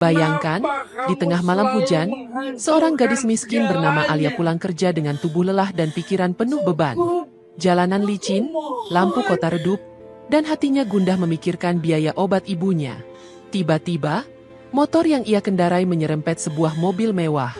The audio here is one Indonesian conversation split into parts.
Bayangkan, di tengah malam hujan, seorang gadis miskin bernama Alia pulang kerja dengan tubuh lelah dan pikiran penuh beban. Jalanan licin, lampu kota redup, dan hatinya gundah memikirkan biaya obat ibunya. Tiba-tiba, motor yang ia kendarai menyerempet sebuah mobil mewah.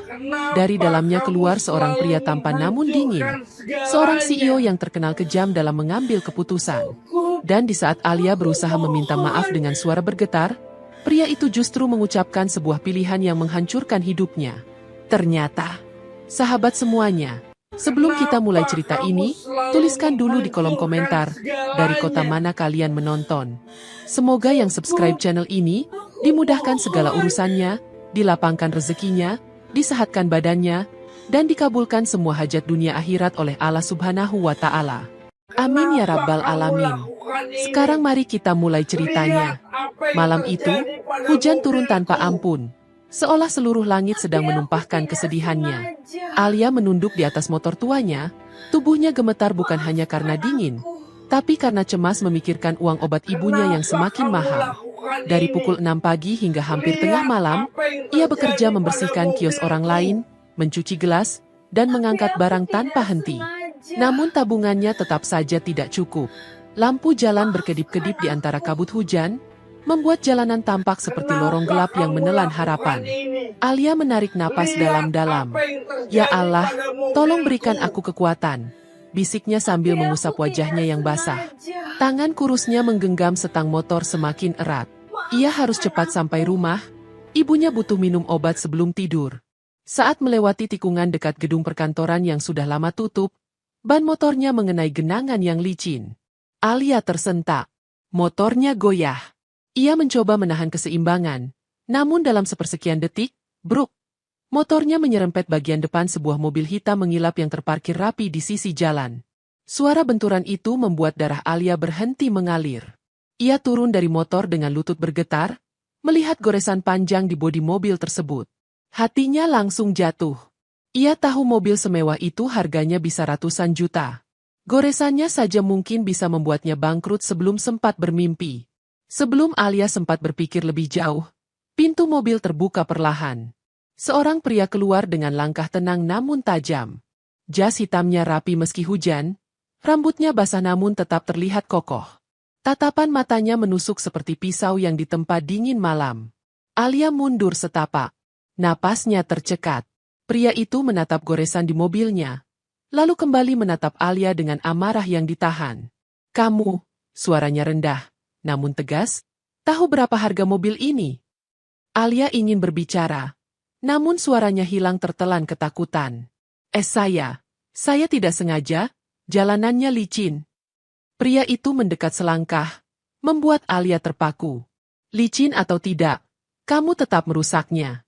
Dari dalamnya keluar seorang pria tampan namun dingin. Seorang CEO yang terkenal kejam dalam mengambil keputusan. Dan di saat Alia berusaha meminta maaf dengan suara bergetar, pria itu justru mengucapkan sebuah pilihan yang menghancurkan hidupnya. Ternyata, sahabat semuanya, sebelum kita mulai cerita ini, tuliskan dulu di kolom komentar, dari kota mana kalian menonton. Semoga yang subscribe channel ini, dimudahkan segala urusannya, dilapangkan rezekinya, disehatkan badannya, dan dikabulkan semua hajat dunia akhirat oleh Allah Subhanahu wa Ta'ala. Amin ya Rabbal Alamin. Sekarang mari kita mulai ceritanya. Malam itu, hujan turun tanpa ampun. Seolah seluruh langit sedang menumpahkan kesedihannya. Alia menunduk di atas motor tuanya, tubuhnya gemetar bukan hanya karena dingin, tapi karena cemas memikirkan uang obat ibunya yang semakin mahal. Dari pukul 6 pagi hingga hampir tengah malam, ia bekerja membersihkan kios orang lain, mencuci gelas, dan mengangkat barang tanpa henti. Namun tabungannya tetap saja tidak cukup. Lampu jalan berkedip-kedip di antara kabut hujan, membuat jalanan tampak seperti lorong gelap yang menelan harapan. Alia menarik napas dalam-dalam. Ya Allah, tolong berikan aku kekuatan, bisiknya sambil mengusap wajahnya yang basah. Tangan kurusnya menggenggam setang motor semakin erat. Ia harus cepat sampai rumah, ibunya butuh minum obat sebelum tidur. Saat melewati tikungan dekat gedung perkantoran yang sudah lama tutup, ban motornya mengenai genangan yang licin. Alia tersentak. Motornya goyah. Ia mencoba menahan keseimbangan. Namun dalam sepersekian detik, bruk. Motornya menyerempet bagian depan sebuah mobil hitam mengilap yang terparkir rapi di sisi jalan. Suara benturan itu membuat darah Alia berhenti mengalir. Ia turun dari motor dengan lutut bergetar, melihat goresan panjang di bodi mobil tersebut. Hatinya langsung jatuh. Ia tahu mobil semewah itu harganya bisa ratusan juta. Goresannya saja mungkin bisa membuatnya bangkrut sebelum sempat bermimpi. Sebelum Alia sempat berpikir lebih jauh, pintu mobil terbuka perlahan. Seorang pria keluar dengan langkah tenang namun tajam. Jas hitamnya rapi meski hujan, rambutnya basah namun tetap terlihat kokoh. Tatapan matanya menusuk seperti pisau yang ditempa dingin malam. Alia mundur setapak. Napasnya tercekat. Pria itu menatap goresan di mobilnya, lalu kembali menatap Alia dengan amarah yang ditahan. Kamu, suaranya rendah, namun tegas, tahu berapa harga mobil ini? Alia ingin berbicara, namun suaranya hilang tertelan ketakutan. Saya tidak sengaja, jalanannya licin. Pria itu mendekat selangkah, membuat Alia terpaku. Licin atau tidak, kamu tetap merusaknya.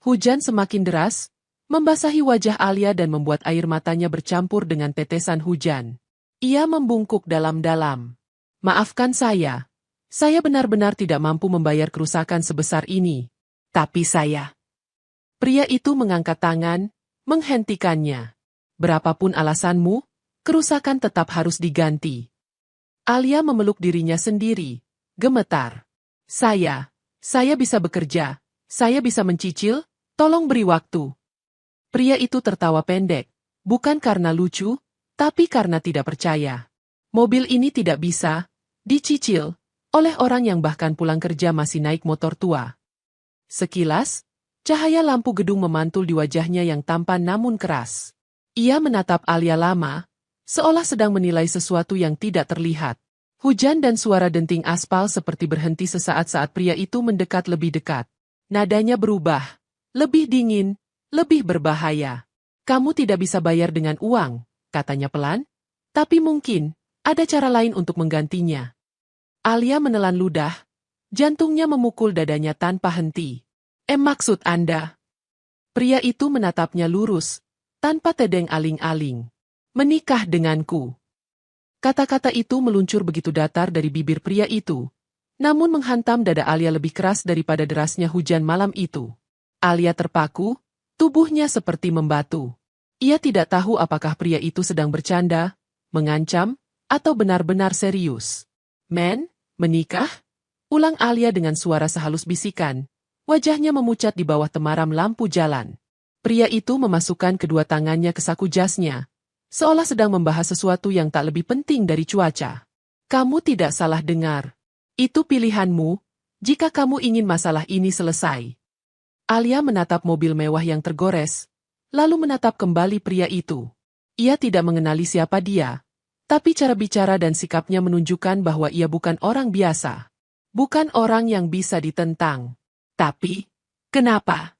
Hujan semakin deras, membasahi wajah Alia dan membuat air matanya bercampur dengan tetesan hujan. Ia membungkuk dalam-dalam. Maafkan saya benar-benar tidak mampu membayar kerusakan sebesar ini. Tapi saya... Pria itu mengangkat tangan, menghentikannya. Berapapun alasanmu, kerusakan tetap harus diganti. Alia memeluk dirinya sendiri, gemetar. Saya bisa bekerja, saya bisa mencicil, tolong beri waktu. Pria itu tertawa pendek, bukan karena lucu, tapi karena tidak percaya. Mobil ini tidak bisa dicicil oleh orang yang bahkan pulang kerja masih naik motor tua. Sekilas, cahaya lampu gedung memantul di wajahnya yang tampan namun keras. Ia menatap Alia lama, seolah sedang menilai sesuatu yang tidak terlihat. Hujan dan suara denting aspal seperti berhenti sesaat saat pria itu mendekat lebih dekat. Nadanya berubah, lebih dingin, lebih berbahaya. Kamu tidak bisa bayar dengan uang, katanya pelan, tapi mungkin ada cara lain untuk menggantinya. Alia menelan ludah, jantungnya memukul dadanya tanpa henti. Maksud Anda? Pria itu menatapnya lurus, tanpa tedeng aling-aling. Menikah denganku. Kata-kata itu meluncur begitu datar dari bibir pria itu, namun menghantam dada Alia lebih keras daripada derasnya hujan malam itu. Alia terpaku, tubuhnya seperti membatu. Ia tidak tahu apakah pria itu sedang bercanda, mengancam, atau benar-benar serius. Men, menikah? Ulang Alia dengan suara sehalus bisikan, Wajahnya memucat di bawah temaram lampu jalan. Pria itu memasukkan kedua tangannya ke saku jasnya, seolah sedang membahas sesuatu yang tak lebih penting dari cuaca. Kamu tidak salah dengar. Itu pilihanmu, jika kamu ingin masalah ini selesai. Alia menatap mobil mewah yang tergores, lalu menatap kembali pria itu. Ia tidak mengenali siapa dia, tapi cara bicara dan sikapnya menunjukkan bahwa ia bukan orang biasa. Bukan orang yang bisa ditentang. Tapi, kenapa?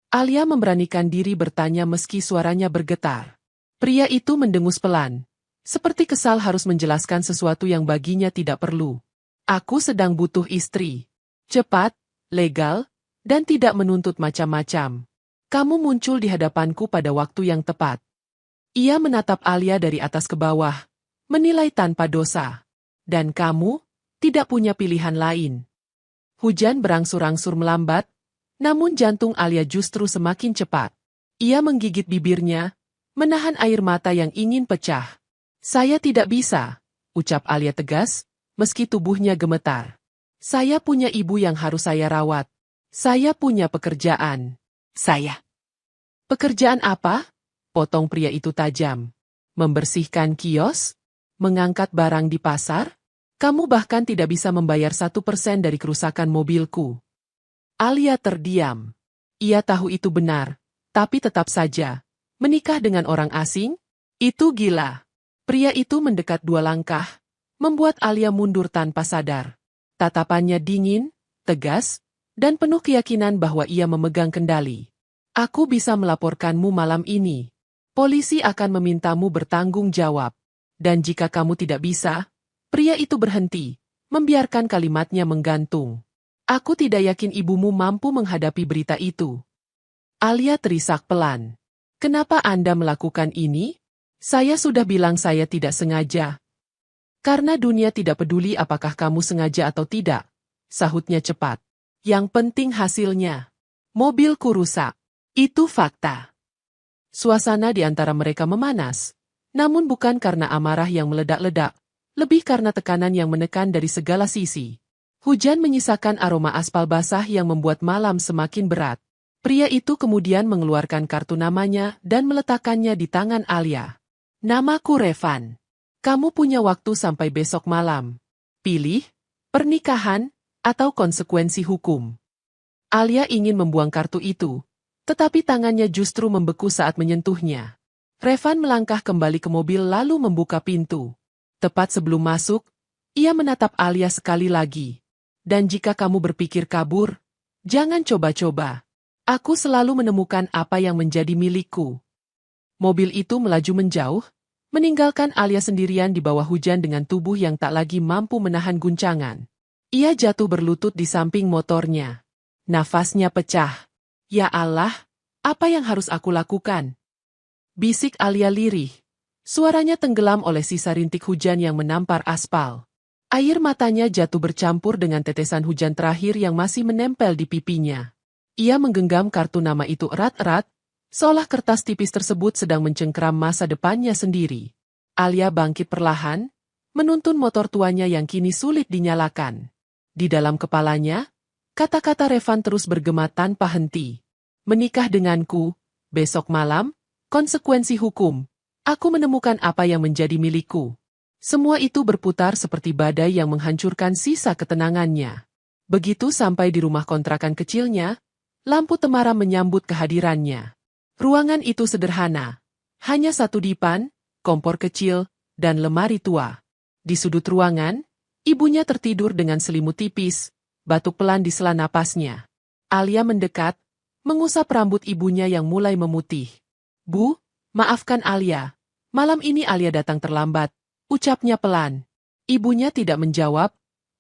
Alia memberanikan diri bertanya meski suaranya bergetar. Pria itu mendengus pelan, seperti kesal harus menjelaskan sesuatu yang baginya tidak perlu. Aku sedang butuh istri. Cepat, legal, dan tidak menuntut macam-macam. Kamu muncul di hadapanku pada waktu yang tepat. Ia menatap Alia dari atas ke bawah, menilai tanpa dosa. Dan kamu tidak punya pilihan lain. Hujan berangsur-angsur melambat, namun jantung Alia justru semakin cepat. Ia menggigit bibirnya, menahan air mata yang ingin pecah. Saya tidak bisa, ucap Alia tegas, meski tubuhnya gemetar. Saya punya ibu yang harus saya rawat. Saya punya pekerjaan. Pekerjaan apa? Potong pria itu tajam. Membersihkan kios? Mengangkat barang di pasar? Kamu bahkan tidak bisa membayar 1% dari kerusakan mobilku. Alia terdiam. Ia tahu itu benar, tapi tetap saja. Menikah dengan orang asing? Itu gila. Pria itu mendekat 2 langkah, membuat Alia mundur tanpa sadar. Tatapannya dingin, tegas, dan penuh keyakinan bahwa ia memegang kendali. Aku bisa melaporkanmu malam ini. Polisi akan memintamu bertanggung jawab. Dan jika kamu tidak bisa, pria itu berhenti, membiarkan kalimatnya menggantung. Aku tidak yakin ibumu mampu menghadapi berita itu. Alia terisak pelan. Kenapa Anda melakukan ini? Saya sudah bilang saya tidak sengaja. Karena dunia tidak peduli apakah kamu sengaja atau tidak, sahutnya cepat. Yang penting hasilnya. Mobilku rusak. Itu fakta. Suasana di antara mereka memanas, namun bukan karena amarah yang meledak-ledak, lebih karena tekanan yang menekan dari segala sisi. Hujan menyisakan aroma aspal basah yang membuat malam semakin berat. Pria itu kemudian mengeluarkan kartu namanya dan meletakkannya di tangan Alia. Namaku Revan. Kamu punya waktu sampai besok malam. Pilih, pernikahan, atau konsekuensi hukum. Alia ingin membuang kartu itu, tetapi tangannya justru membeku saat menyentuhnya. Revan melangkah kembali ke mobil lalu membuka pintu. Tepat sebelum masuk, ia menatap Alia sekali lagi. Dan jika kamu berpikir kabur, jangan coba-coba. Aku selalu menemukan apa yang menjadi milikku. Mobil itu melaju menjauh, meninggalkan Alia sendirian di bawah hujan dengan tubuh yang tak lagi mampu menahan guncangan. Ia jatuh berlutut di samping motornya. Nafasnya pecah. Ya Allah, apa yang harus aku lakukan? Bisik Alia lirih. Suaranya tenggelam oleh sisa rintik hujan yang menampar aspal. Air matanya jatuh bercampur dengan tetesan hujan terakhir yang masih menempel di pipinya. Ia menggenggam kartu nama itu erat-erat, seolah kertas tipis tersebut sedang mencengkeram masa depannya sendiri. Alia bangkit perlahan, menuntun motor tuanya yang kini sulit dinyalakan. Di dalam kepalanya, kata-kata Revan terus bergema tanpa henti. Menikah denganku, besok malam, konsekuensi hukum. Aku menemukan apa yang menjadi milikku. Semua itu berputar seperti badai yang menghancurkan sisa ketenangannya. Begitu sampai di rumah kontrakan kecilnya, lampu temaram menyambut kehadirannya. Ruangan itu sederhana. Hanya satu dipan, kompor kecil, dan lemari tua. Di sudut ruangan, ibunya tertidur dengan selimut tipis, batuk pelan di sela napasnya. Alia mendekat, mengusap rambut ibunya yang mulai memutih. Bu, maafkan Alia. Malam ini Alia datang terlambat, ucapnya pelan. Ibunya tidak menjawab,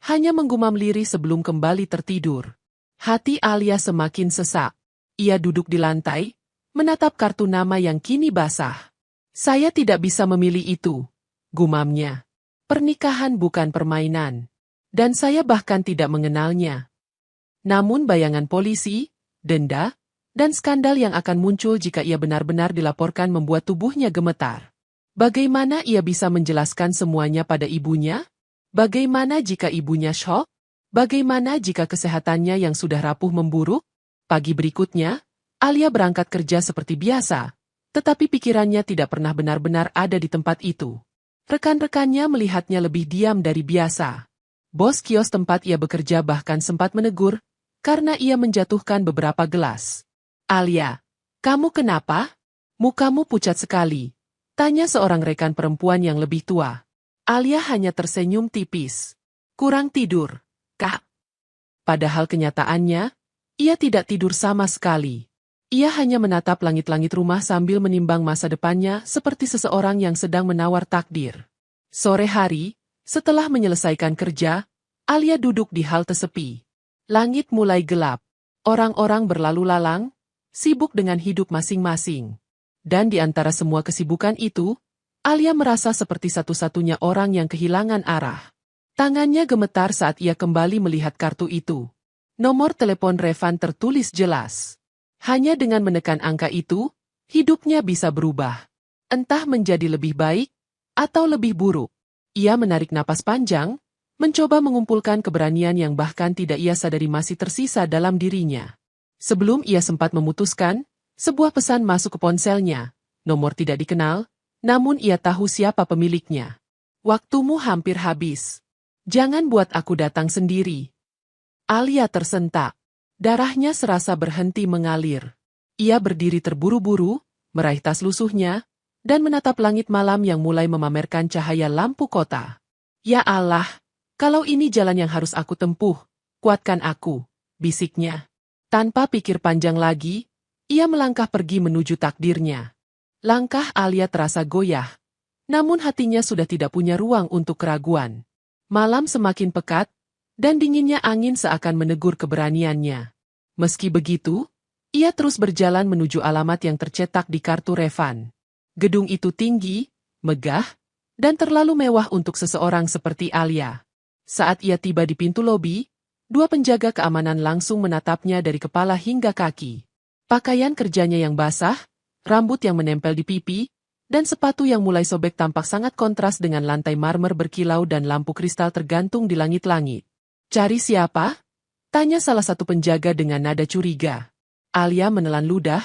hanya menggumam lirih sebelum kembali tertidur. Hati Alia semakin sesak. Ia duduk di lantai, menatap kartu nama yang kini basah. Saya tidak bisa memilih itu, gumamnya. Pernikahan bukan permainan. Dan saya bahkan tidak mengenalnya. Namun bayangan polisi, denda, dan skandal yang akan muncul jika ia benar-benar dilaporkan membuat tubuhnya gemetar. Bagaimana ia bisa menjelaskan semuanya pada ibunya? Bagaimana jika ibunya syok? Bagaimana jika kesehatannya yang sudah rapuh memburuk? Pagi berikutnya, Alia berangkat kerja seperti biasa, tetapi pikirannya tidak pernah benar-benar ada di tempat itu. Rekan-rekannya melihatnya lebih diam dari biasa. Bos kios tempat ia bekerja bahkan sempat menegur, karena ia menjatuhkan beberapa gelas. "Alia, kamu kenapa? Mukamu pucat sekali," tanya seorang rekan perempuan yang lebih tua. Alia hanya tersenyum tipis. "Kurang tidur, Kak." Padahal kenyataannya, ia tidak tidur sama sekali. Ia hanya menatap langit-langit rumah sambil menimbang masa depannya seperti seseorang yang sedang menawar takdir. Sore hari, setelah menyelesaikan kerja, Alia duduk di halte sepi. Langit mulai gelap. Orang-orang berlalu lalang, sibuk dengan hidup masing-masing. Dan di antara semua kesibukan itu, Alia merasa seperti satu-satunya orang yang kehilangan arah. Tangannya gemetar saat ia kembali melihat kartu itu. Nomor telepon Revan tertulis jelas. Hanya dengan menekan angka itu, hidupnya bisa berubah. Entah menjadi lebih baik, atau lebih buruk. Ia menarik napas panjang, mencoba mengumpulkan keberanian yang bahkan tidak ia sadari masih tersisa dalam dirinya. Sebelum ia sempat memutuskan, sebuah pesan masuk ke ponselnya. Nomor tidak dikenal, namun ia tahu siapa pemiliknya. "Waktumu hampir habis. Jangan buat aku datang sendiri." Alia tersentak. Darahnya serasa berhenti mengalir. Ia berdiri terburu-buru, meraih tas lusuhnya, dan menatap langit malam yang mulai memamerkan cahaya lampu kota. "Ya Allah, kalau ini jalan yang harus aku tempuh, kuatkan aku," bisiknya. Tanpa pikir panjang lagi, ia melangkah pergi menuju takdirnya. Langkah Alia terasa goyah, namun hatinya sudah tidak punya ruang untuk keraguan. Malam semakin pekat, dan dinginnya angin seakan menegur keberaniannya. Meski begitu, ia terus berjalan menuju alamat yang tercetak di kartu Revan. Gedung itu tinggi, megah, dan terlalu mewah untuk seseorang seperti Alia. Saat ia tiba di pintu lobi, dua penjaga keamanan langsung menatapnya dari kepala hingga kaki. Pakaian kerjanya yang basah, rambut yang menempel di pipi, dan sepatu yang mulai sobek tampak sangat kontras dengan lantai marmer berkilau dan lampu kristal tergantung di langit-langit. "Cari siapa?" tanya salah satu penjaga dengan nada curiga. Alia menelan ludah,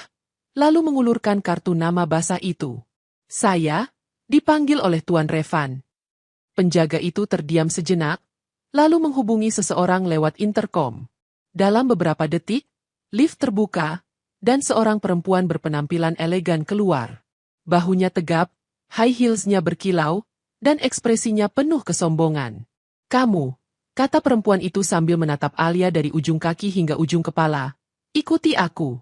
lalu mengulurkan kartu nama basah itu. "Saya, dipanggil oleh Tuan Revan." Penjaga itu terdiam sejenak, lalu menghubungi seseorang lewat interkom. Dalam beberapa detik, lift terbuka, dan seorang perempuan berpenampilan elegan keluar. Bahunya tegap, high heels-nya berkilau, dan ekspresinya penuh kesombongan. "Kamu," kata perempuan itu sambil menatap Alia dari ujung kaki hingga ujung kepala. "Ikuti aku."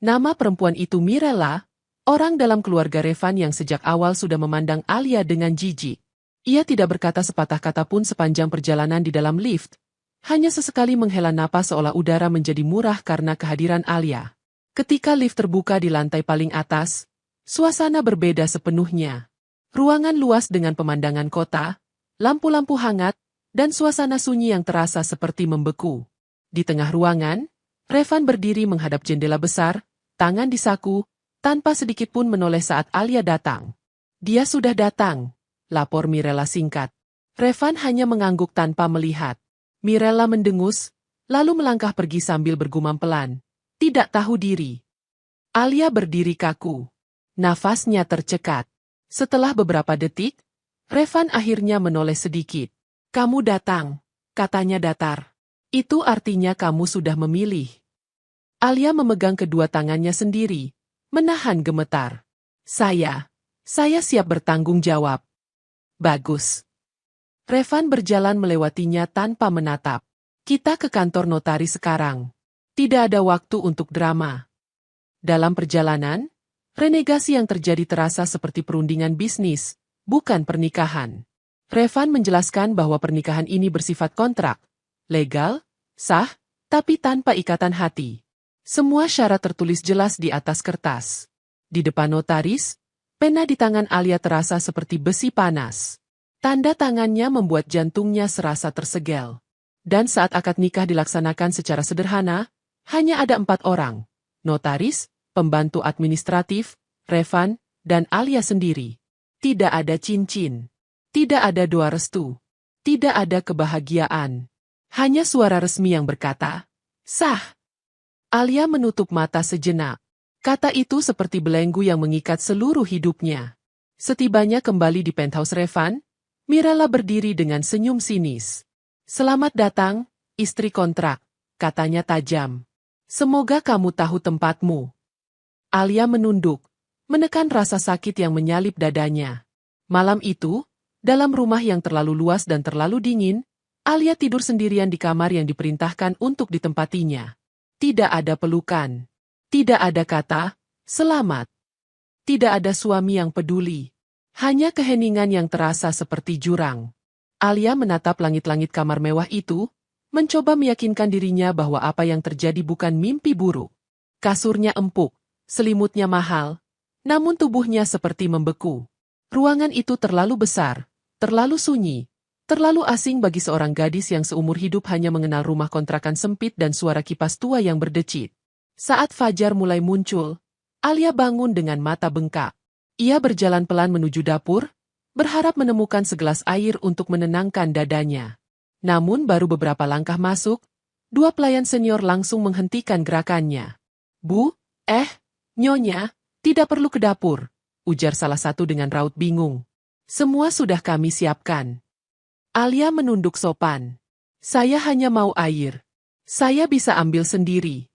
Nama perempuan itu Mirella, orang dalam keluarga Revan yang sejak awal sudah memandang Alia dengan jijik. Ia tidak berkata sepatah kata pun sepanjang perjalanan di dalam lift, hanya sesekali menghela napas seolah udara menjadi murah karena kehadiran Alia. Ketika lift terbuka di lantai paling atas, suasana berbeda sepenuhnya. Ruangan luas dengan pemandangan kota, lampu-lampu hangat, dan suasana sunyi yang terasa seperti membeku. Di tengah ruangan, Revan berdiri menghadap jendela besar, tangan di saku, tanpa sedikit pun menoleh saat Alia datang. "Dia sudah datang," lapor Mirella singkat. Revan hanya mengangguk tanpa melihat. Mirella mendengus, lalu melangkah pergi sambil bergumam pelan. "Tidak tahu diri." Alia berdiri kaku. Nafasnya tercekat. Setelah beberapa detik, Revan akhirnya menoleh sedikit. "Kamu datang," katanya datar. "Itu artinya kamu sudah memilih." Alia memegang kedua tangannya sendiri, menahan gemetar. Saya siap bertanggung jawab." "Bagus." Revan berjalan melewatinya tanpa menatap. "Kita ke kantor notaris sekarang. Tidak ada waktu untuk drama." Dalam perjalanan, renegasi yang terjadi terasa seperti perundingan bisnis, bukan pernikahan. Revan menjelaskan bahwa pernikahan ini bersifat kontrak, legal, sah, tapi tanpa ikatan hati. Semua syarat tertulis jelas di atas kertas. Di depan notaris, pena di tangan Alia terasa seperti besi panas. Tanda tangannya membuat jantungnya serasa tersegel. Dan saat akad nikah dilaksanakan secara sederhana, hanya ada 4 orang. Notaris, pembantu administratif, Revan, dan Alia sendiri. Tidak ada cincin. Tidak ada doa restu. Tidak ada kebahagiaan. Hanya suara resmi yang berkata, "Sah." Alia menutup mata sejenak. Kata itu seperti belenggu yang mengikat seluruh hidupnya. Setibanya kembali di penthouse Revan, Mirella berdiri dengan senyum sinis. "Selamat datang, istri kontrak," katanya tajam. "Semoga kamu tahu tempatmu." Alia menunduk, menekan rasa sakit yang menyalip dadanya. Malam itu, dalam rumah yang terlalu luas dan terlalu dingin, Alia tidur sendirian di kamar yang diperintahkan untuk ditempatinya. Tidak ada pelukan. Tidak ada kata, "Selamat." Tidak ada suami yang peduli. Hanya keheningan yang terasa seperti jurang. Alia menatap langit-langit kamar mewah itu, mencoba meyakinkan dirinya bahwa apa yang terjadi bukan mimpi buruk. Kasurnya empuk, selimutnya mahal, namun tubuhnya seperti membeku. Ruangan itu terlalu besar, terlalu sunyi, terlalu asing bagi seorang gadis yang seumur hidup hanya mengenal rumah kontrakan sempit dan suara kipas tua yang berdecit. Saat fajar mulai muncul, Alia bangun dengan mata bengkak. Ia berjalan pelan menuju dapur, berharap menemukan segelas air untuk menenangkan dadanya. Namun baru beberapa langkah masuk, dua pelayan senior langsung menghentikan gerakannya. "Bu, Nyonya, tidak perlu ke dapur," ujar salah satu dengan raut bingung. "Semua sudah kami siapkan." Alia menunduk sopan. "Saya hanya mau air. Saya bisa ambil sendiri."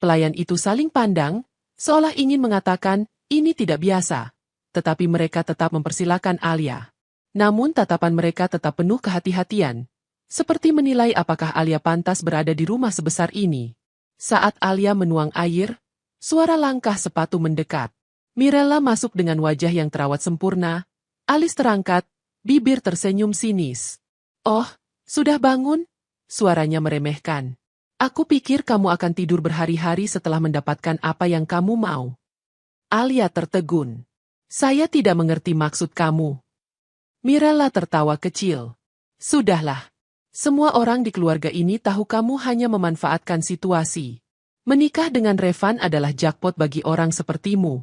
Pelayan itu saling pandang, seolah ingin mengatakan, ini tidak biasa. Tetapi mereka tetap mempersilakan Alia. Namun tatapan mereka tetap penuh kehati-hatian. Seperti menilai apakah Alia pantas berada di rumah sebesar ini. Saat Alia menuang air, suara langkah sepatu mendekat. Mirella masuk dengan wajah yang terawat sempurna, alis terangkat, bibir tersenyum sinis. "Oh, sudah bangun?" Suaranya meremehkan. "Aku pikir kamu akan tidur berhari-hari setelah mendapatkan apa yang kamu mau." Alia tertegun. "Saya tidak mengerti maksud kamu." Mirella tertawa kecil. "Sudahlah. Semua orang di keluarga ini tahu kamu hanya memanfaatkan situasi. Menikah dengan Revan adalah jackpot bagi orang sepertimu."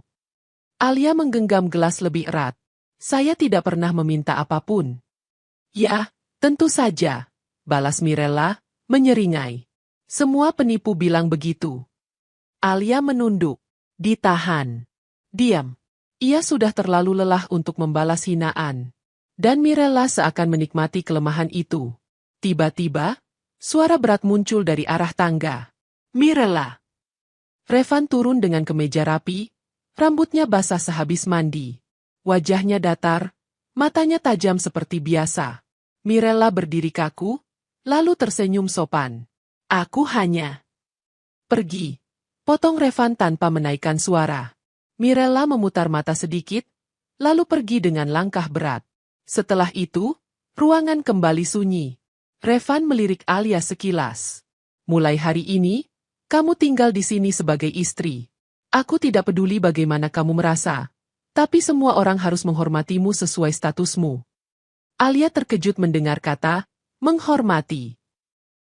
Alia menggenggam gelas lebih erat. "Saya tidak pernah meminta apapun." "Ya, tentu saja," balas Mirella, menyeringai. "Semua penipu bilang begitu." Alia menunduk. "Ditahan. Diam." Ia sudah terlalu lelah untuk membalas hinaan. Dan Mirella seakan menikmati kelemahan itu. Tiba-tiba, suara berat muncul dari arah tangga. "Mirella!" Revan turun dengan kemeja rapi, rambutnya basah sehabis mandi. Wajahnya datar, matanya tajam seperti biasa. Mirella berdiri kaku, lalu tersenyum sopan. "Aku hanya..." "Pergi," potong Revan tanpa menaikkan suara. Mirella memutar mata sedikit, lalu pergi dengan langkah berat. Setelah itu, ruangan kembali sunyi. Revan melirik Alia sekilas. "Mulai hari ini, kamu tinggal di sini sebagai istri. Aku tidak peduli bagaimana kamu merasa, tapi semua orang harus menghormatimu sesuai statusmu." Alia terkejut mendengar kata, "menghormati."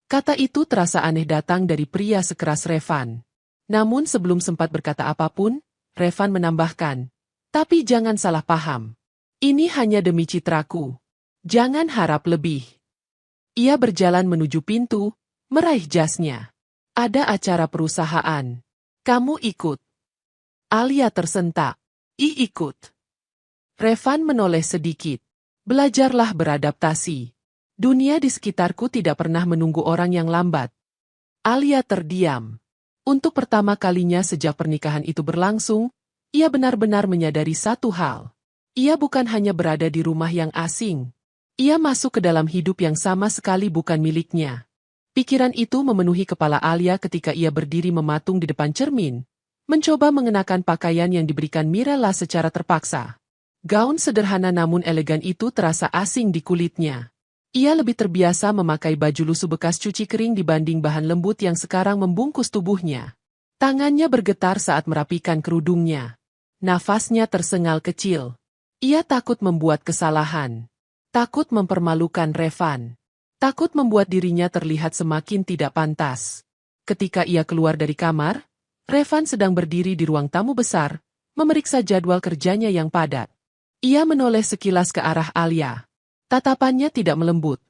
Kata itu terasa aneh datang dari pria sekeras Revan. Namun sebelum sempat berkata apapun, Revan menambahkan, "Tapi jangan salah paham. Ini hanya demi citraku. Jangan harap lebih." Ia berjalan menuju pintu, meraih jasnya. "Ada acara perusahaan. Kamu ikut?" Alia tersentak. Ikut." Revan menoleh sedikit. "Belajarlah beradaptasi. Dunia di sekitarku tidak pernah menunggu orang yang lambat." Alia terdiam. Untuk pertama kalinya sejak pernikahan itu berlangsung, ia benar-benar menyadari satu hal. Ia bukan hanya berada di rumah yang asing. Ia masuk ke dalam hidup yang sama sekali bukan miliknya. Pikiran itu memenuhi kepala Alia ketika ia berdiri mematung di depan cermin, mencoba mengenakan pakaian yang diberikan Mirella secara terpaksa. Gaun sederhana namun elegan itu terasa asing di kulitnya. Ia lebih terbiasa memakai baju lusuh bekas cuci kering dibanding bahan lembut yang sekarang membungkus tubuhnya. Tangannya bergetar saat merapikan kerudungnya. Nafasnya tersengal kecil. Ia takut membuat kesalahan. Takut mempermalukan Revan. Takut membuat dirinya terlihat semakin tidak pantas. Ketika ia keluar dari kamar, Revan sedang berdiri di ruang tamu besar, memeriksa jadwal kerjanya yang padat. Ia menoleh sekilas ke arah Alia. Tatapannya tidak melembut,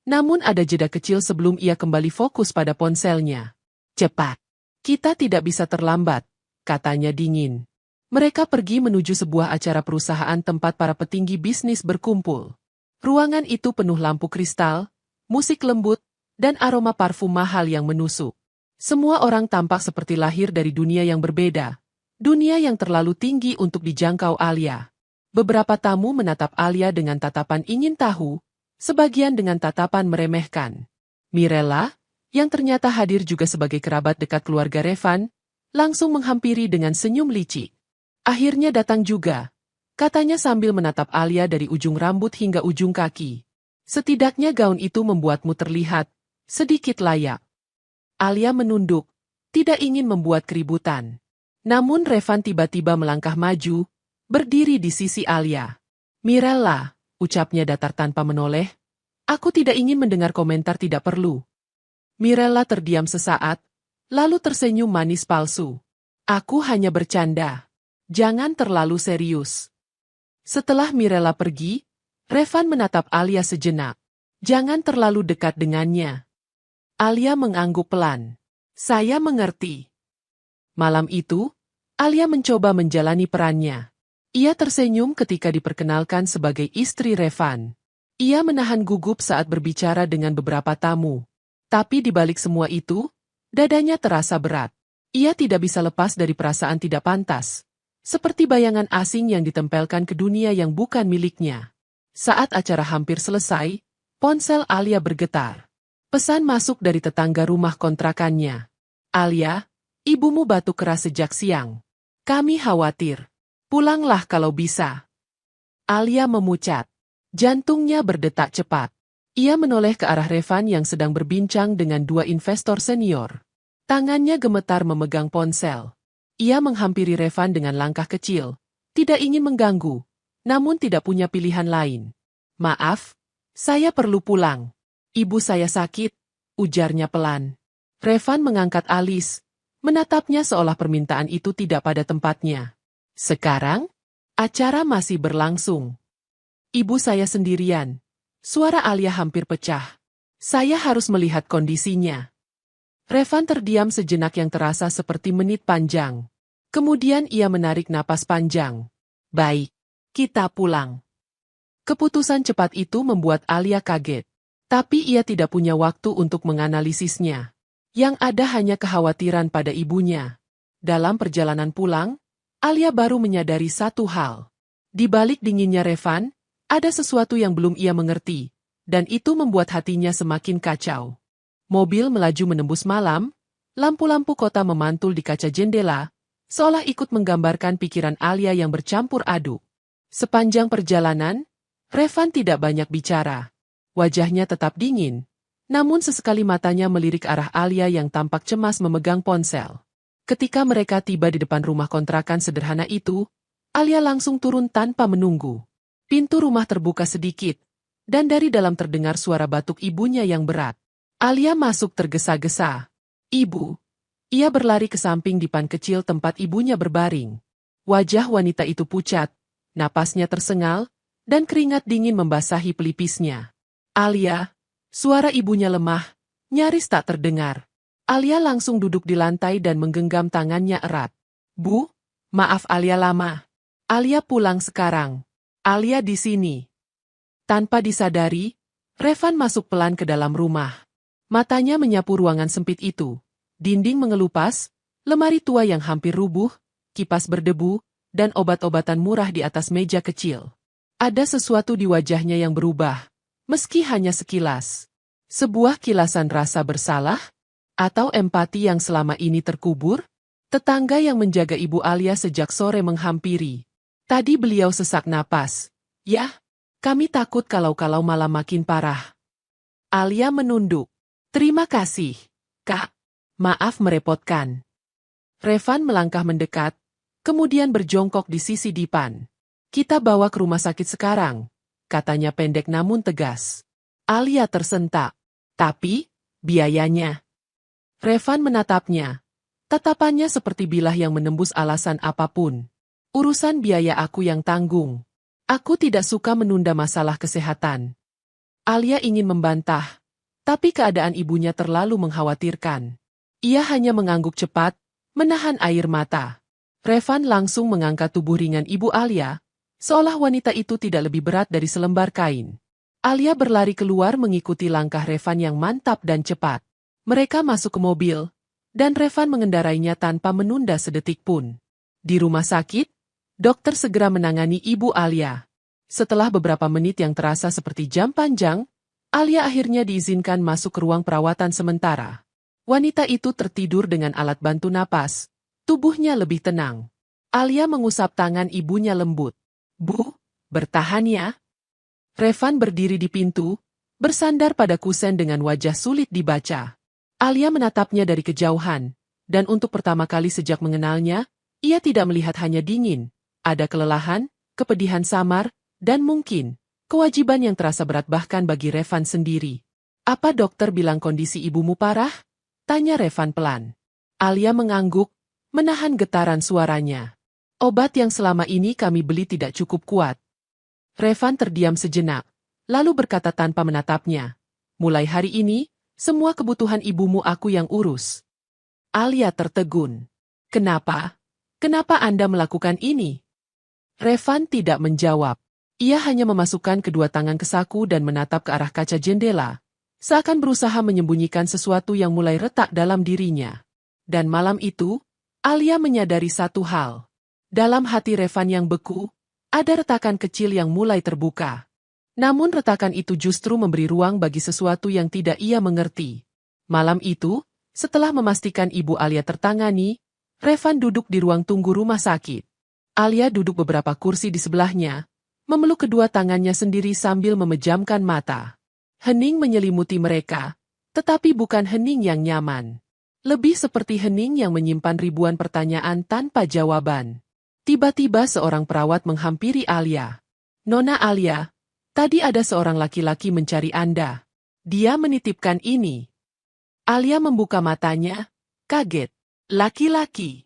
Namun ada jeda kecil sebelum ia kembali fokus pada ponselnya. Cepat. Kita tidak bisa terlambat, katanya dingin. Mereka pergi menuju sebuah acara perusahaan tempat para petinggi bisnis berkumpul. Ruangan itu penuh lampu kristal, musik lembut, dan aroma parfum mahal yang menusuk. Semua orang tampak seperti lahir dari dunia yang berbeda. Dunia yang terlalu tinggi untuk dijangkau Alia. Beberapa tamu menatap Alia dengan tatapan ingin tahu, sebagian dengan tatapan meremehkan. Mirella, yang ternyata hadir juga sebagai kerabat dekat keluarga Revan, langsung menghampiri dengan senyum licik. Akhirnya datang juga, katanya sambil menatap Alia dari ujung rambut hingga ujung kaki. Setidaknya gaun itu membuatmu terlihat sedikit layak. Alia menunduk, tidak ingin membuat keributan. Namun Revan tiba-tiba melangkah maju, berdiri di sisi Alia. Mirella, ucapnya datar tanpa menoleh, aku tidak ingin mendengar komentar tidak perlu. Mirella terdiam sesaat, lalu tersenyum manis palsu. Aku hanya bercanda. Jangan terlalu serius. Setelah Mirella pergi, Revan menatap Alia sejenak. Jangan terlalu dekat dengannya. Alia mengangguk pelan. Saya mengerti. Malam itu, Alia mencoba menjalani perannya. Ia tersenyum ketika diperkenalkan sebagai istri Revan. Ia menahan gugup saat berbicara dengan beberapa tamu. Tapi di balik semua itu, dadanya terasa berat. Ia tidak bisa lepas dari perasaan tidak pantas. Seperti bayangan asing yang ditempelkan ke dunia yang bukan miliknya. Saat acara hampir selesai, ponsel Alia bergetar. Pesan masuk dari tetangga rumah kontrakannya. Alia, ibumu batuk keras sejak siang. Kami khawatir. Pulanglah kalau bisa. Alia memucat. Jantungnya berdetak cepat. Ia menoleh ke arah Revan yang sedang berbincang dengan dua investor senior. Tangannya gemetar memegang ponsel. Ia menghampiri Revan dengan langkah kecil. Tidak ingin mengganggu, namun tidak punya pilihan lain. Maaf, saya perlu pulang. Ibu saya sakit, ujarnya pelan. Revan mengangkat alis, menatapnya seolah permintaan itu tidak pada tempatnya. Sekarang, acara masih berlangsung. Ibu saya sendirian. Suara Alia hampir pecah. Saya harus melihat kondisinya. Revan terdiam sejenak yang terasa seperti menit panjang. Kemudian ia menarik napas panjang. Baik, kita pulang. Keputusan cepat itu membuat Alia kaget. Tapi ia tidak punya waktu untuk menganalisisnya. Yang ada hanya kekhawatiran pada ibunya. Dalam perjalanan pulang, Alia baru menyadari satu hal. Di balik dinginnya Revan, ada sesuatu yang belum ia mengerti, dan itu membuat hatinya semakin kacau. Mobil melaju menembus malam, lampu-lampu kota memantul di kaca jendela, seolah ikut menggambarkan pikiran Alia yang bercampur aduk. Sepanjang perjalanan, Revan tidak banyak bicara. Wajahnya tetap dingin, namun sesekali matanya melirik arah Alia yang tampak cemas memegang ponsel. Ketika mereka tiba di depan rumah kontrakan sederhana itu, Alia langsung turun tanpa menunggu. Pintu rumah terbuka sedikit, dan dari dalam terdengar suara batuk ibunya yang berat. Alia masuk tergesa-gesa. Ibu. Ia berlari ke samping dipan kecil tempat ibunya berbaring. Wajah wanita itu pucat, napasnya tersengal, dan keringat dingin membasahi pelipisnya. Alia, suara ibunya lemah, nyaris tak terdengar. Alia langsung duduk di lantai dan menggenggam tangannya erat. Bu, maaf Alia lama. Alia pulang sekarang. Alia di sini. Tanpa disadari, Revan masuk pelan ke dalam rumah. Matanya menyapu ruangan sempit itu. Dinding mengelupas, lemari tua yang hampir rubuh, kipas berdebu, dan obat-obatan murah di atas meja kecil. Ada sesuatu di wajahnya yang berubah. Meski hanya sekilas. Sebuah kilasan rasa bersalah? Atau empati yang selama ini terkubur? Tetangga yang menjaga ibu Alia sejak sore menghampiri. Tadi beliau sesak napas. Yah, kami takut kalau-kalau malah makin parah. Alia menunduk. Terima kasih, Kak. Maaf merepotkan. Revan melangkah mendekat, kemudian berjongkok di sisi dipan. Kita bawa ke rumah sakit sekarang, katanya pendek namun tegas. Alia tersentak. Tapi, biayanya. Revan menatapnya. Tatapannya seperti bilah yang menembus alasan apapun. Urusan biaya aku yang tanggung. Aku tidak suka menunda masalah kesehatan. Alia ingin membantah, tapi keadaan ibunya terlalu mengkhawatirkan. Ia hanya mengangguk cepat, menahan air mata. Revan langsung mengangkat tubuh ringan ibu Alia, seolah wanita itu tidak lebih berat dari selembar kain. Alia berlari keluar mengikuti langkah Revan yang mantap dan cepat. Mereka masuk ke mobil, dan Revan mengendarainya tanpa menunda sedetik pun. Di rumah sakit, dokter segera menangani ibu Alia. Setelah beberapa menit yang terasa seperti jam panjang, Alia akhirnya diizinkan masuk ke ruang perawatan sementara. Wanita itu tertidur dengan alat bantu napas, tubuhnya lebih tenang. Alia mengusap tangan ibunya lembut. "Bu, bertahan ya." Revan berdiri di pintu, bersandar pada kusen dengan wajah sulit dibaca. Alia menatapnya dari kejauhan, dan untuk pertama kali sejak mengenalnya, ia tidak melihat hanya dingin, ada kelelahan, kepedihan samar, dan mungkin kewajiban yang terasa berat bahkan bagi Revan sendiri. "Apa dokter bilang kondisi ibumu parah?" tanya Revan pelan. Alia mengangguk, menahan getaran suaranya. "Obat yang selama ini kami beli tidak cukup kuat." Revan terdiam sejenak, lalu berkata tanpa menatapnya, "Mulai hari ini, semua kebutuhan ibumu aku yang urus." Alia tertegun. "Kenapa? Kenapa Anda melakukan ini?" Revan tidak menjawab. Ia hanya memasukkan kedua tangan ke saku dan menatap ke arah kaca jendela, seakan berusaha menyembunyikan sesuatu yang mulai retak dalam dirinya. Dan malam itu, Alia menyadari satu hal. Dalam hati Revan yang beku, ada retakan kecil yang mulai terbuka. Namun retakan itu justru memberi ruang bagi sesuatu yang tidak ia mengerti. Malam itu, setelah memastikan ibu Alia tertangani, Revan duduk di ruang tunggu rumah sakit. Alia duduk beberapa kursi di sebelahnya, memeluk kedua tangannya sendiri sambil memejamkan mata. Hening menyelimuti mereka, tetapi bukan hening yang nyaman. Lebih seperti hening yang menyimpan ribuan pertanyaan tanpa jawaban. Tiba-tiba seorang perawat menghampiri Alia. "Nona Alia, tadi ada seorang laki-laki mencari Anda. Dia menitipkan ini." Alia membuka matanya, kaget. "Laki-laki?"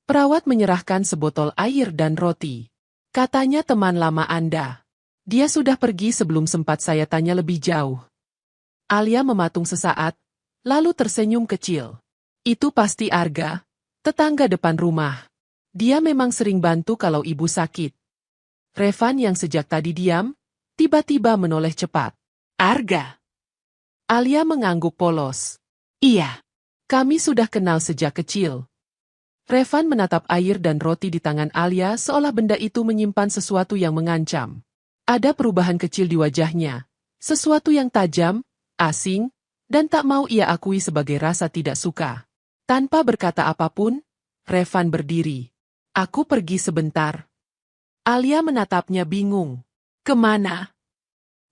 Perawat menyerahkan sebotol air dan roti. "Katanya teman lama Anda. Dia sudah pergi sebelum sempat saya tanya lebih jauh." Alia mematung sesaat, lalu tersenyum kecil. "Itu pasti Arga, tetangga depan rumah. Dia memang sering bantu kalau ibu sakit." Revan yang sejak tadi diam, tiba-tiba menoleh cepat. "Arga?" Alia mengangguk polos. "Iya. Kami sudah kenal sejak kecil." Revan menatap air dan roti di tangan Alia seolah benda itu menyimpan sesuatu yang mengancam. Ada perubahan kecil di wajahnya, sesuatu yang tajam, asing, dan tak mau ia akui sebagai rasa tidak suka. Tanpa berkata apapun, Revan berdiri. "Aku pergi sebentar." Alia menatapnya bingung. "Kemana?"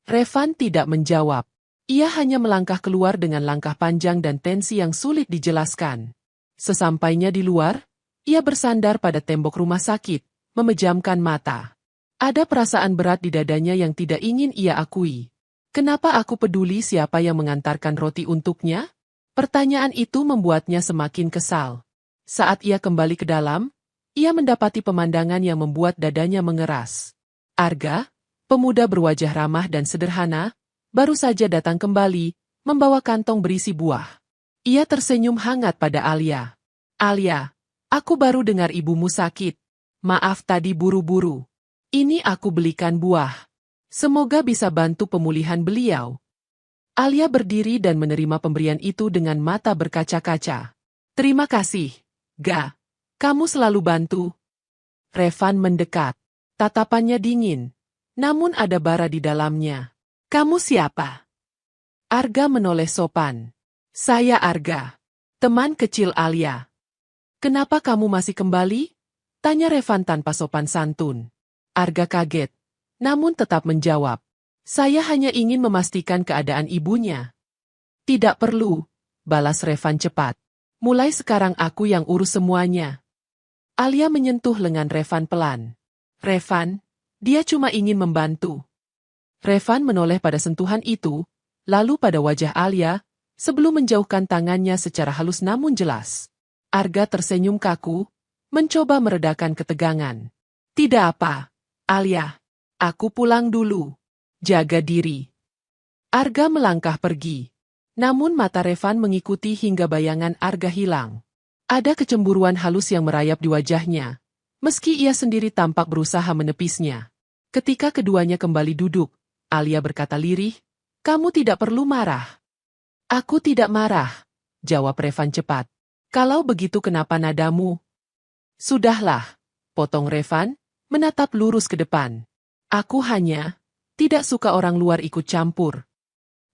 Revan tidak menjawab. Ia hanya melangkah keluar dengan langkah panjang dan tensi yang sulit dijelaskan. Sesampainya di luar, ia bersandar pada tembok rumah sakit, memejamkan mata. Ada perasaan berat di dadanya yang tidak ingin ia akui. "Kenapa aku peduli siapa yang mengantarkan roti untuknya?" Pertanyaan itu membuatnya semakin kesal. Saat ia kembali ke dalam, ia mendapati pemandangan yang membuat dadanya mengeras. Arga, pemuda berwajah ramah dan sederhana, baru saja datang kembali, membawa kantong berisi buah. Ia tersenyum hangat pada Alia. "Alia, aku baru dengar ibumu sakit. Maaf tadi buru-buru. Ini aku belikan buah. Semoga bisa bantu pemulihan beliau." Alia berdiri dan menerima pemberian itu dengan mata berkaca-kaca. "Terima kasih, Ga. Kamu selalu bantu." Revan mendekat. Tatapannya dingin, namun ada bara di dalamnya. "Kamu siapa?" Arga menoleh sopan. "Saya Arga, teman kecil Alia." "Kenapa kamu masih kembali?" tanya Revan tanpa sopan santun. Arga kaget, namun tetap menjawab. "Saya hanya ingin memastikan keadaan ibunya." "Tidak perlu," balas Revan cepat. "Mulai sekarang aku yang urus semuanya." Alia menyentuh lengan Revan pelan. "Revan, dia cuma ingin membantu." Revan menoleh pada sentuhan itu, lalu pada wajah Alia, sebelum menjauhkan tangannya secara halus namun jelas. Arga tersenyum kaku, mencoba meredakan ketegangan. "Tidak apa, Alia. Aku pulang dulu. Jaga diri." Arga melangkah pergi. Namun mata Revan mengikuti hingga bayangan Arga hilang. Ada kecemburuan halus yang merayap di wajahnya, meski ia sendiri tampak berusaha menepisnya. Ketika keduanya kembali duduk, Alia berkata lirih, "Kamu tidak perlu marah." "Aku tidak marah," jawab Revan cepat. "Kalau begitu kenapa nadamu?" "Sudahlah," potong Revan, menatap lurus ke depan. "Aku hanya tidak suka orang luar ikut campur."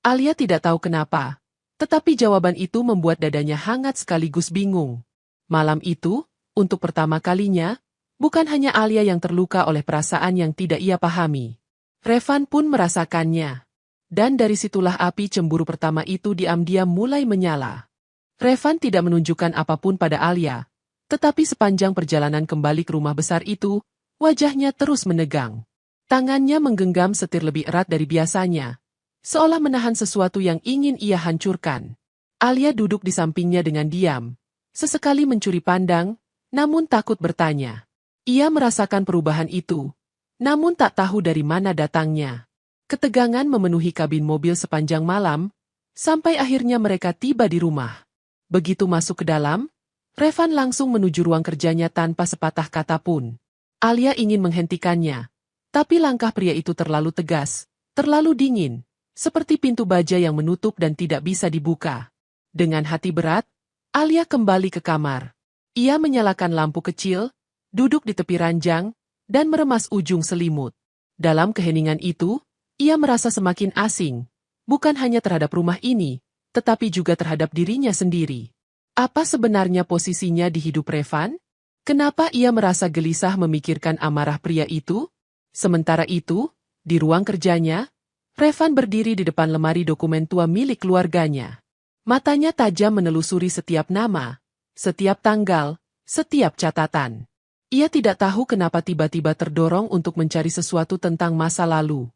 Alia tidak tahu kenapa, tetapi jawaban itu membuat dadanya hangat sekaligus bingung. Malam itu, untuk pertama kalinya, bukan hanya Alia yang terluka oleh perasaan yang tidak ia pahami. Revan pun merasakannya. Dan dari situlah api cemburu pertama itu diam-diam mulai menyala. Revan tidak menunjukkan apapun pada Alia, tetapi sepanjang perjalanan kembali ke rumah besar itu, wajahnya terus menegang. Tangannya menggenggam setir lebih erat dari biasanya, seolah menahan sesuatu yang ingin ia hancurkan. Alia duduk di sampingnya dengan diam, sesekali mencuri pandang, namun takut bertanya. Ia merasakan perubahan itu, namun tak tahu dari mana datangnya. Ketegangan memenuhi kabin mobil sepanjang malam, sampai akhirnya mereka tiba di rumah. Begitu masuk ke dalam, Revan langsung menuju ruang kerjanya tanpa sepatah kata pun. Alia ingin menghentikannya, tapi langkah pria itu terlalu tegas, terlalu dingin, seperti pintu baja yang menutup dan tidak bisa dibuka. Dengan hati berat, Alia kembali ke kamar. Ia menyalakan lampu kecil, duduk di tepi ranjang, dan meremas ujung selimut. Dalam keheningan itu, ia merasa semakin asing, bukan hanya terhadap rumah ini, tetapi juga terhadap dirinya sendiri. Apa sebenarnya posisinya di hidup Revan? Kenapa ia merasa gelisah memikirkan amarah pria itu? Sementara itu, di ruang kerjanya, Revan berdiri di depan lemari dokumen tua milik keluarganya. Matanya tajam menelusuri setiap nama, setiap tanggal, setiap catatan. Ia tidak tahu kenapa tiba-tiba terdorong untuk mencari sesuatu tentang masa lalu.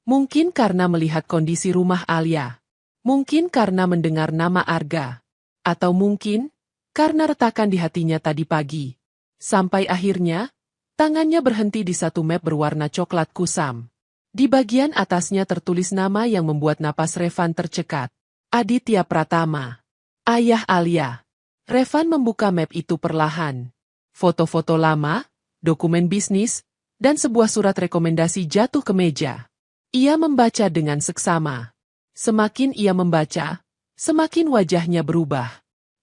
Mungkin karena melihat kondisi rumah Alia. Mungkin karena mendengar nama Arga. Atau mungkin karena retakan di hatinya tadi pagi. Sampai akhirnya, tangannya berhenti di satu map berwarna coklat kusam. Di bagian atasnya tertulis nama yang membuat napas Revan tercekat. Aditya Pratama. Ayah Alia. Revan membuka map itu perlahan. Foto-foto lama, dokumen bisnis, dan sebuah surat rekomendasi jatuh ke meja. Ia membaca dengan seksama. Semakin ia membaca, semakin wajahnya berubah.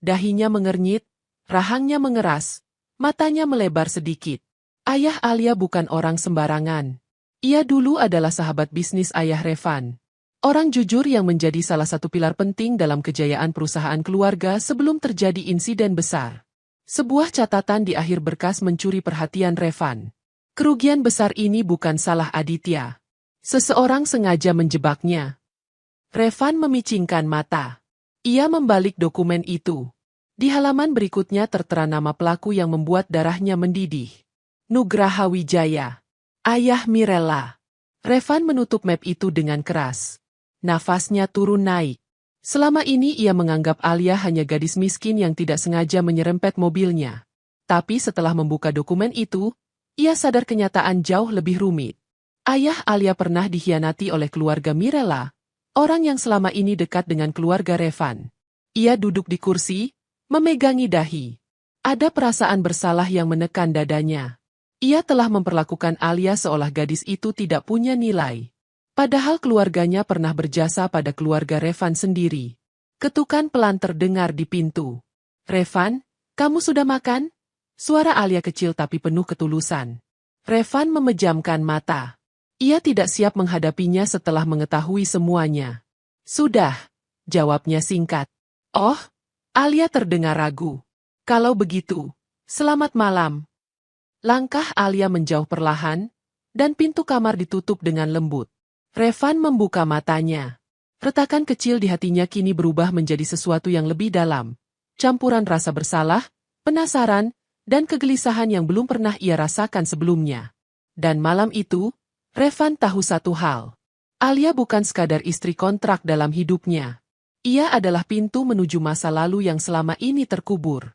Dahinya mengernyit, rahangnya mengeras, matanya melebar sedikit. Ayah Alia bukan orang sembarangan. Ia dulu adalah sahabat bisnis ayah Revan. Orang jujur yang menjadi salah satu pilar penting dalam kejayaan perusahaan keluarga sebelum terjadi insiden besar. Sebuah catatan di akhir berkas mencuri perhatian Revan. Kerugian besar ini bukan salah Aditya. Seseorang sengaja menjebaknya. Revan memicingkan mata. Ia membalik dokumen itu. Di halaman berikutnya tertera nama pelaku yang membuat darahnya mendidih. Nugraha Wijaya. Ayah Mirella. Revan menutup map itu dengan keras. Nafasnya turun naik. Selama ini ia menganggap Alia hanya gadis miskin yang tidak sengaja menyerempet mobilnya. Tapi setelah membuka dokumen itu, ia sadar kenyataan jauh lebih rumit. Ayah Alia pernah dikhianati oleh keluarga Mirella, orang yang selama ini dekat dengan keluarga Revan. Ia duduk di kursi, memegangi dahi. Ada perasaan bersalah yang menekan dadanya. Ia telah memperlakukan Alia seolah gadis itu tidak punya nilai. Padahal keluarganya pernah berjasa pada keluarga Revan sendiri. Ketukan pelan terdengar di pintu. "Revan, kamu sudah makan?" Suara Alia kecil tapi penuh ketulusan. Revan memejamkan mata. Ia tidak siap menghadapinya setelah mengetahui semuanya. "Sudah," jawabnya singkat. "Oh," Alia terdengar ragu. "Kalau begitu, selamat malam." Langkah Alia menjauh perlahan, dan pintu kamar ditutup dengan lembut. Revan membuka matanya. Retakan kecil di hatinya kini berubah menjadi sesuatu yang lebih dalam. Campuran rasa bersalah, penasaran, dan kegelisahan yang belum pernah ia rasakan sebelumnya. Dan malam itu, Revan tahu satu hal. Alia bukan sekadar istri kontrak dalam hidupnya. Ia adalah pintu menuju masa lalu yang selama ini terkubur.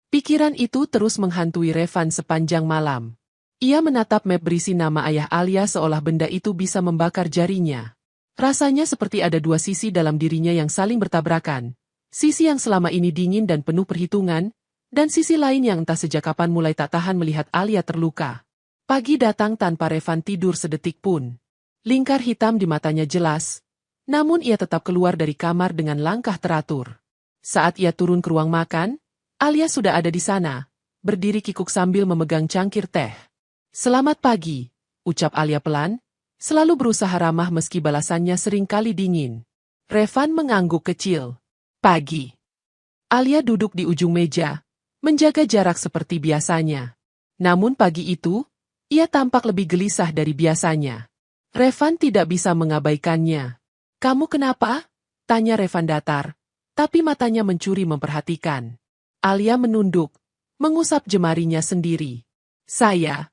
Pikiran itu terus menghantui Revan sepanjang malam. Ia menatap map berisi nama ayah Alia seolah benda itu bisa membakar jarinya. Rasanya seperti ada dua sisi dalam dirinya yang saling bertabrakan. Sisi yang selama ini dingin dan penuh perhitungan, dan sisi lain yang entah sejak kapan mulai tak tahan melihat Alia terluka. Pagi datang tanpa Revan tidur sedetik pun. Lingkar hitam di matanya jelas, namun ia tetap keluar dari kamar dengan langkah teratur. Saat ia turun ke ruang makan, Alia sudah ada di sana, berdiri kikuk sambil memegang cangkir teh. "Selamat pagi," ucap Alia pelan, selalu berusaha ramah meski balasannya seringkali dingin. Revan mengangguk kecil. "Pagi." Alia duduk di ujung meja, menjaga jarak seperti biasanya. Namun pagi itu, ia tampak lebih gelisah dari biasanya. Revan tidak bisa mengabaikannya. "Kamu kenapa?" tanya Revan datar, tapi matanya mencuri memperhatikan. Alia menunduk, mengusap jemarinya sendiri. Saya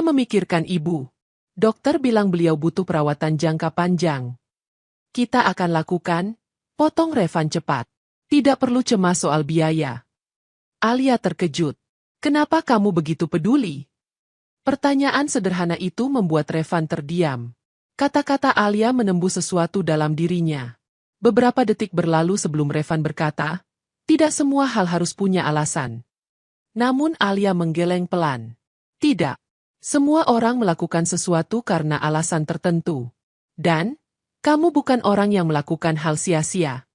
memikirkan ibu. Dokter bilang beliau butuh perawatan jangka panjang." "Kita akan lakukan," potong Revan cepat. "Tidak perlu cemas soal biaya." Alia terkejut. "Kenapa kamu begitu peduli?" Pertanyaan sederhana itu membuat Revan terdiam. Kata-kata Alia menembus sesuatu dalam dirinya. Beberapa detik berlalu sebelum Revan berkata, "Tidak semua hal harus punya alasan." Namun Alia menggeleng pelan. "Tidak. Semua orang melakukan sesuatu karena alasan tertentu. Dan, kamu bukan orang yang melakukan hal sia-sia."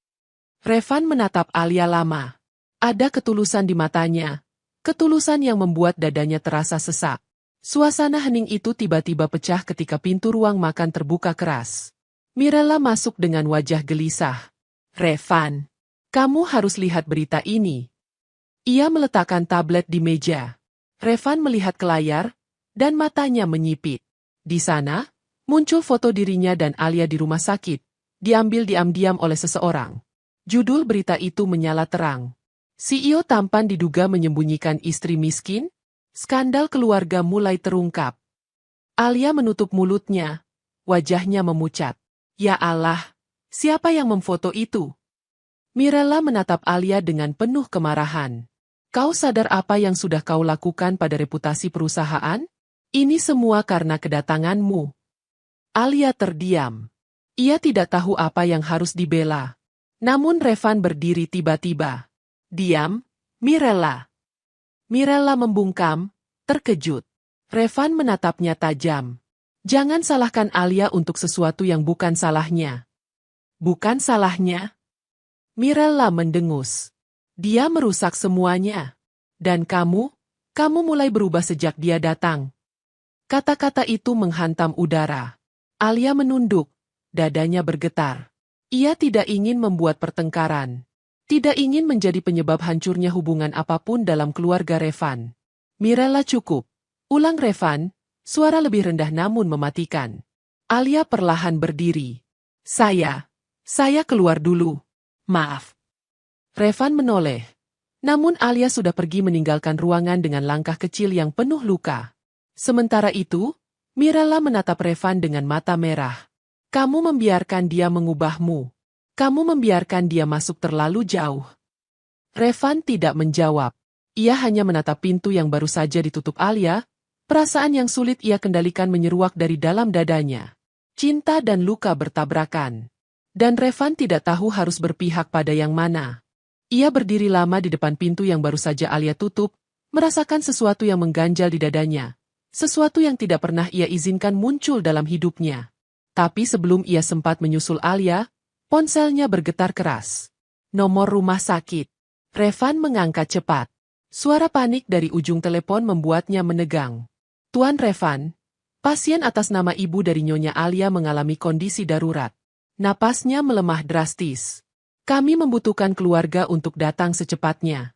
Revan menatap Alia lama. Ada ketulusan di matanya. Ketulusan yang membuat dadanya terasa sesak. Suasana hening itu tiba-tiba pecah ketika pintu ruang makan terbuka keras. Mirella masuk dengan wajah gelisah. "Revan, kamu harus lihat berita ini." Ia meletakkan tablet di meja. Revan melihat ke layar, dan matanya menyipit. Di sana, muncul foto dirinya dan Alia di rumah sakit, diambil diam-diam oleh seseorang. Judul berita itu menyala terang. CEO tampan diduga menyembunyikan istri miskin, skandal keluarga mulai terungkap. Alia menutup mulutnya, wajahnya memucat. "Ya Allah, siapa yang memfoto itu?" Mirella menatap Alia dengan penuh kemarahan. "Kau sadar apa yang sudah kau lakukan pada reputasi perusahaan? Ini semua karena kedatanganmu." Alia terdiam. Ia tidak tahu apa yang harus dibela. Namun Revan berdiri tiba-tiba. "Diam, Mirella." Mirella membungkam, terkejut. Revan menatapnya tajam. "Jangan salahkan Alia untuk sesuatu yang bukan salahnya." "Bukan salahnya?" Mirella mendengus. "Dia merusak semuanya. Dan kamu mulai berubah sejak dia datang." Kata-kata itu menghantam udara. Alia menunduk, dadanya bergetar. Ia tidak ingin membuat pertengkaran. Tidak ingin menjadi penyebab hancurnya hubungan apapun dalam keluarga Revan. "Mirella, cukup," ulang Revan, suara lebih rendah namun mematikan. Alia perlahan berdiri. Saya keluar dulu. Maaf." Revan menoleh. Namun Alia sudah pergi meninggalkan ruangan dengan langkah kecil yang penuh luka. Sementara itu, Mirella menatap Revan dengan mata merah. "Kamu membiarkan dia mengubahmu. Kamu membiarkan dia masuk terlalu jauh." Revan tidak menjawab. Ia hanya menatap pintu yang baru saja ditutup Alia, perasaan yang sulit ia kendalikan menyeruak dari dalam dadanya. Cinta dan luka bertabrakan. Dan Revan tidak tahu harus berpihak pada yang mana. Ia berdiri lama di depan pintu yang baru saja Alia tutup, merasakan sesuatu yang mengganjal di dadanya. Sesuatu yang tidak pernah ia izinkan muncul dalam hidupnya. Tapi sebelum ia sempat menyusul Alia, ponselnya bergetar keras. Nomor rumah sakit. Revan mengangkat cepat. Suara panik dari ujung telepon membuatnya menegang. "Tuan Revan, pasien atas nama ibu dari Nyonya Alia mengalami kondisi darurat. Napasnya melemah drastis. Kami membutuhkan keluarga untuk datang secepatnya."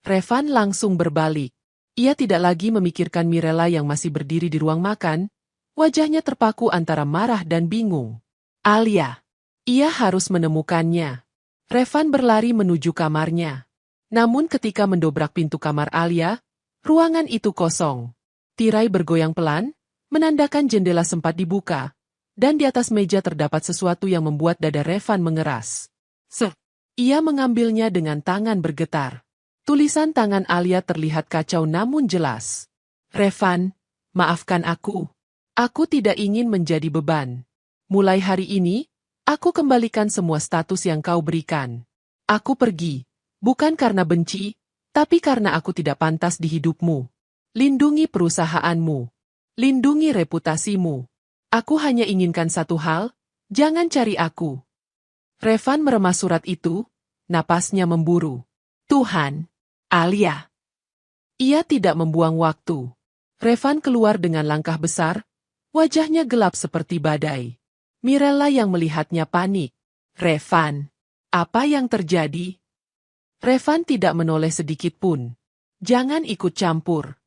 Revan langsung berbalik. Ia tidak lagi memikirkan Mirella yang masih berdiri di ruang makan, wajahnya terpaku antara marah dan bingung. Alia. Ia harus menemukannya. Revan berlari menuju kamarnya. Namun ketika mendobrak pintu kamar Alia, ruangan itu kosong. Tirai bergoyang pelan, menandakan jendela sempat dibuka, dan di atas meja terdapat sesuatu yang membuat dada Revan mengeras. Ia mengambilnya dengan tangan bergetar. Tulisan tangan Alia terlihat kacau namun jelas. "Revan, maafkan aku. Aku tidak ingin menjadi beban." Mulai hari ini, aku kembalikan semua status yang kau berikan. Aku pergi, bukan karena benci, tapi karena aku tidak pantas di hidupmu. Lindungi perusahaanmu. Lindungi reputasimu. Aku hanya inginkan satu hal, jangan cari aku. Revan meremas surat itu, napasnya memburu. Tuhan, Alia. Ia tidak membuang waktu. Revan keluar dengan langkah besar, wajahnya gelap seperti badai. Mirella yang melihatnya panik. Revan, apa yang terjadi? Revan tidak menoleh sedikit pun. Jangan ikut campur.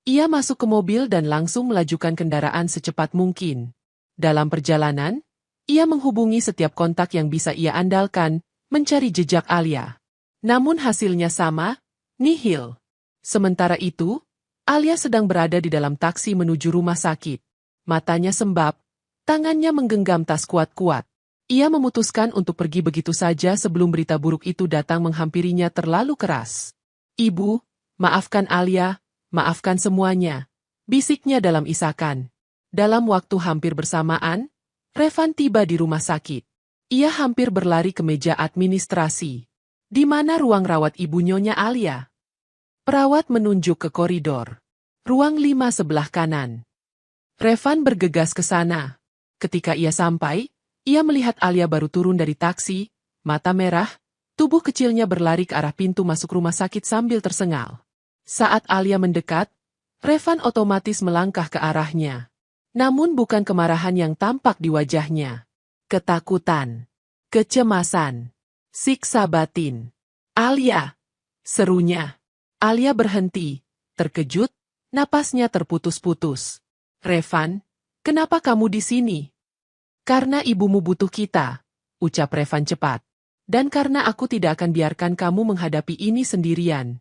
Ia masuk ke mobil dan langsung melajukan kendaraan secepat mungkin. Dalam perjalanan, ia menghubungi setiap kontak yang bisa ia andalkan, mencari jejak Alia. Namun hasilnya sama, nihil. Sementara itu, Alia sedang berada di dalam taksi menuju rumah sakit. Matanya sembab, tangannya menggenggam tas kuat-kuat. Ia memutuskan untuk pergi begitu saja sebelum berita buruk itu datang menghampirinya terlalu keras. Ibu, maafkan Alia, maafkan semuanya, bisiknya dalam isakan. Dalam waktu hampir bersamaan, Revan tiba di rumah sakit. Ia hampir berlari ke meja administrasi. Di mana ruang rawat ibu Nyonya Alia? Perawat menunjuk ke koridor. Ruang 5 sebelah kanan. Revan bergegas ke sana. Ketika ia sampai, ia melihat Alia baru turun dari taksi, mata merah, tubuh kecilnya berlari ke arah pintu masuk rumah sakit sambil tersengal. Saat Alia mendekat, Revan otomatis melangkah ke arahnya. Namun bukan kemarahan yang tampak di wajahnya. Ketakutan, kecemasan, siksa batin. Alia, serunya. Alia berhenti, terkejut, napasnya terputus-putus. Revan, kenapa kamu di sini? Karena ibumu butuh kita, ucap Revan cepat. Dan karena aku tidak akan biarkan kamu menghadapi ini sendirian.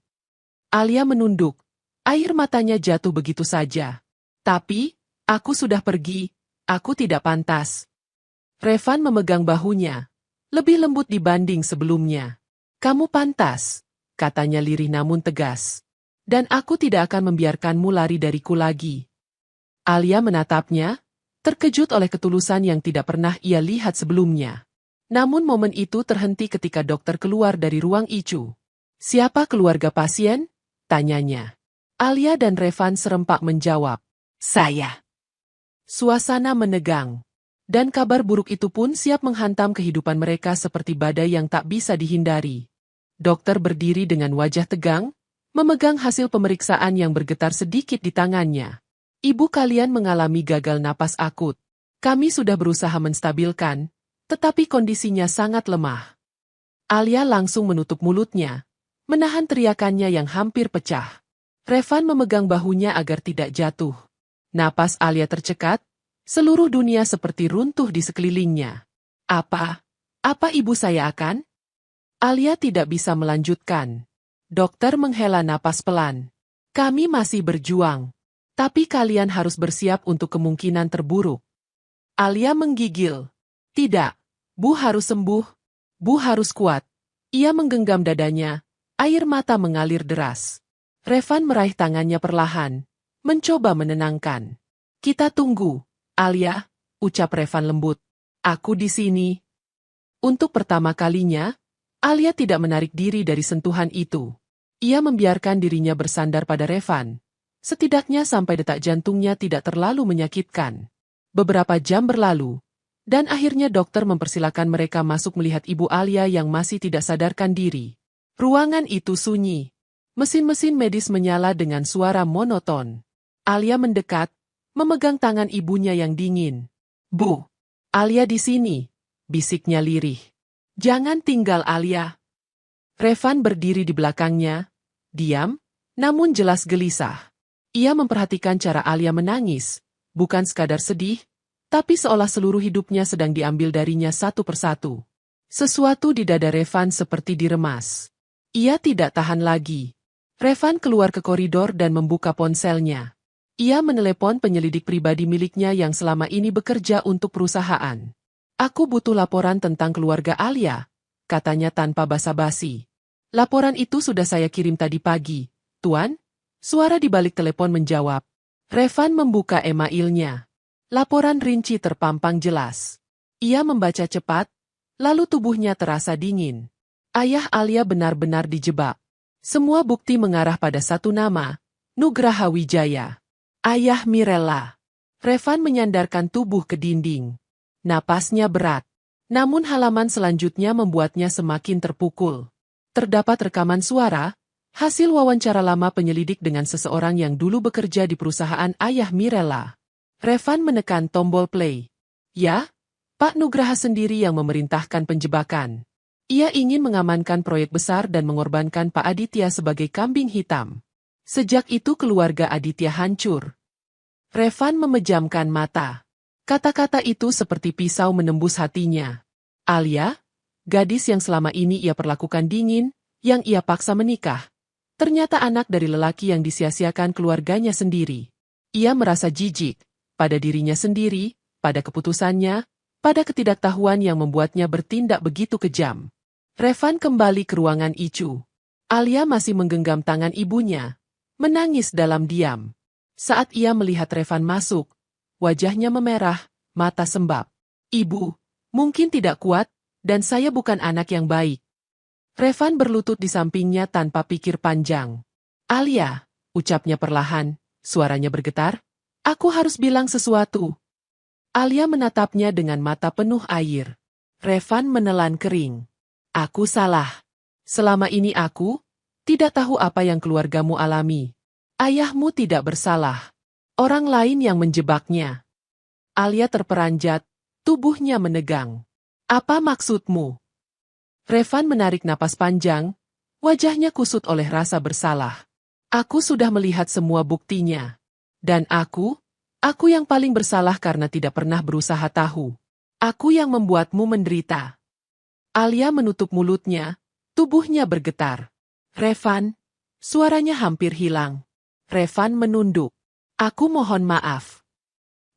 Alia menunduk, air matanya jatuh begitu saja. Tapi, aku sudah pergi, aku tidak pantas. Revan memegang bahunya, lebih lembut dibanding sebelumnya. Kamu pantas, katanya lirih namun tegas. Dan aku tidak akan membiarkanmu lari dariku lagi. Alia menatapnya, terkejut oleh ketulusan yang tidak pernah ia lihat sebelumnya. Namun momen itu terhenti ketika dokter keluar dari ruang ICU. Siapa keluarga pasien? Tanyanya. Alia dan Revan serempak menjawab. Saya. Suasana menegang. Dan kabar buruk itu pun siap menghantam kehidupan mereka seperti badai yang tak bisa dihindari. Dokter berdiri dengan wajah tegang, memegang hasil pemeriksaan yang bergetar sedikit di tangannya. Ibu kalian mengalami gagal napas akut. Kami sudah berusaha menstabilkan, tetapi kondisinya sangat lemah. Alia langsung menutup mulutnya, menahan teriakannya yang hampir pecah. Revan memegang bahunya agar tidak jatuh. Napas Alia tercekat, seluruh dunia seperti runtuh di sekelilingnya. Apa ibu saya akan? Alia tidak bisa melanjutkan. Dokter menghela napas pelan. Kami masih berjuang. Tapi kalian harus bersiap untuk kemungkinan terburuk. Alia menggigil. Tidak, Bu harus sembuh. Bu harus kuat. Ia menggenggam dadanya, air mata mengalir deras. Revan meraih tangannya perlahan, mencoba menenangkan. Kita tunggu, Alia, ucap Revan lembut. Aku di sini. Untuk pertama kalinya, Alia tidak menarik diri dari sentuhan itu. Ia membiarkan dirinya bersandar pada Revan. Setidaknya sampai detak jantungnya tidak terlalu menyakitkan. Beberapa jam berlalu, dan akhirnya dokter mempersilakan mereka masuk melihat ibu Alia yang masih tidak sadarkan diri. Ruangan itu sunyi. Mesin-mesin medis menyala dengan suara monoton. Alia mendekat, memegang tangan ibunya yang dingin. Bu, Alia di sini, bisiknya lirih. Jangan tinggal Alia. Revan berdiri di belakangnya, diam, namun jelas gelisah. Ia memperhatikan cara Alia menangis, bukan sekadar sedih, tapi seolah seluruh hidupnya sedang diambil darinya satu persatu. Sesuatu di dada Revan seperti diremas. Ia tidak tahan lagi. Revan keluar ke koridor dan membuka ponselnya. Ia menelepon penyelidik pribadi miliknya yang selama ini bekerja untuk perusahaan. Aku butuh laporan tentang keluarga Alia, katanya tanpa basa-basi. Laporan itu sudah saya kirim tadi pagi, Tuan. Suara di balik telepon menjawab. Revan membuka emailnya. Laporan rinci terpampang jelas. Ia membaca cepat, lalu tubuhnya terasa dingin. Ayah Alia benar-benar dijebak. Semua bukti mengarah pada satu nama, Nugraha Wijaya. Ayah Mirella. Revan menyandarkan tubuh ke dinding. Napasnya berat. Namun halaman selanjutnya membuatnya semakin terpukul. Terdapat rekaman suara, hasil wawancara lama penyelidik dengan seseorang yang dulu bekerja di perusahaan ayah Mirella. Revan menekan tombol play. Ya, Pak Nugraha sendiri yang memerintahkan penjebakan. Ia ingin mengamankan proyek besar dan mengorbankan Pak Aditya sebagai kambing hitam. Sejak itu keluarga Aditya hancur. Revan memejamkan mata. Kata-kata itu seperti pisau menembus hatinya. Alia, gadis yang selama ini ia perlakukan dingin, yang ia paksa menikah, ternyata anak dari lelaki yang disia-siakan keluarganya sendiri. Ia merasa jijik pada dirinya sendiri, pada keputusannya, pada ketidaktahuan yang membuatnya bertindak begitu kejam. Revan kembali ke ruangan Icu. Alia masih menggenggam tangan ibunya, menangis dalam diam. Saat ia melihat Revan masuk, wajahnya memerah, mata sembab. Ibu, mungkin tidak kuat, dan saya bukan anak yang baik. Revan berlutut di sampingnya tanpa pikir panjang. Alia, ucapnya perlahan, suaranya bergetar. Aku harus bilang sesuatu. Alia menatapnya dengan mata penuh air. Revan menelan kering. Aku salah. Selama ini aku tidak tahu apa yang keluargamu alami. Ayahmu tidak bersalah. Orang lain yang menjebaknya. Alia terperanjat, tubuhnya menegang. Apa maksudmu? Revan menarik napas panjang, wajahnya kusut oleh rasa bersalah. Aku sudah melihat semua buktinya. Dan aku yang paling bersalah karena tidak pernah berusaha tahu. Aku yang membuatmu menderita. Alia menutup mulutnya, tubuhnya bergetar. Revan, suaranya hampir hilang. Revan menunduk. Aku mohon maaf.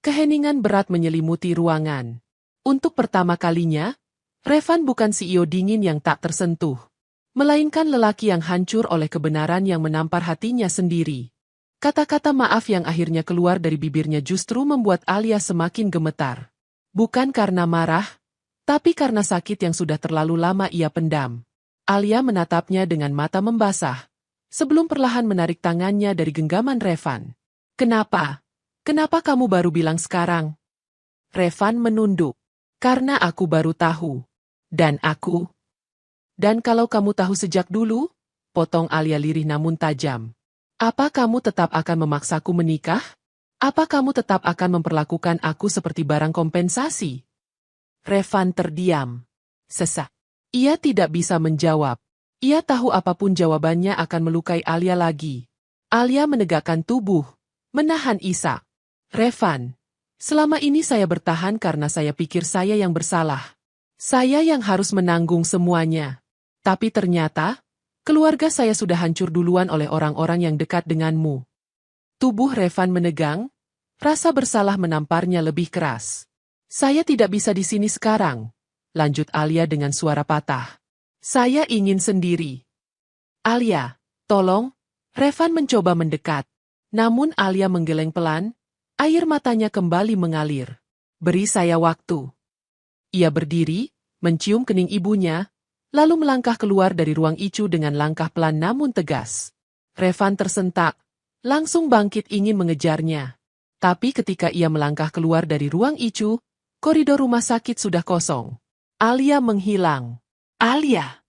Keheningan berat menyelimuti ruangan. Untuk pertama kalinya, Revan bukan CEO dingin yang tak tersentuh, melainkan lelaki yang hancur oleh kebenaran yang menampar hatinya sendiri. Kata-kata maaf yang akhirnya keluar dari bibirnya justru membuat Alia semakin gemetar. Bukan karena marah, tapi karena sakit yang sudah terlalu lama ia pendam. Alia menatapnya dengan mata membasah, sebelum perlahan menarik tangannya dari genggaman Revan. Kenapa? Kenapa kamu baru bilang sekarang? Revan menunduk. Karena aku baru tahu. Dan kalau kamu tahu sejak dulu, potong Alia lirih namun tajam. Apa kamu tetap akan memaksaku menikah? Apa kamu tetap akan memperlakukan aku seperti barang kompensasi? Revan terdiam. Sesak. Ia tidak bisa menjawab. Ia tahu apapun jawabannya akan melukai Alia lagi. Alia menegakkan tubuh, menahan isak. Revan, selama ini saya bertahan karena saya pikir saya yang bersalah. Saya yang harus menanggung semuanya. Tapi ternyata, keluarga saya sudah hancur duluan oleh orang-orang yang dekat denganmu. Tubuh Revan menegang, rasa bersalah menamparnya lebih keras. Saya tidak bisa di sini sekarang, lanjut Alia dengan suara patah. Saya ingin sendiri. Alia, tolong, Revan mencoba mendekat. Namun Alia menggeleng pelan, air matanya kembali mengalir. Beri saya waktu. Ia berdiri, mencium kening ibunya, lalu melangkah keluar dari ruang Icu dengan langkah pelan namun tegas. Revan tersentak, langsung bangkit ingin mengejarnya. Tapi ketika ia melangkah keluar dari ruang Icu, koridor rumah sakit sudah kosong. Alia menghilang. Alia!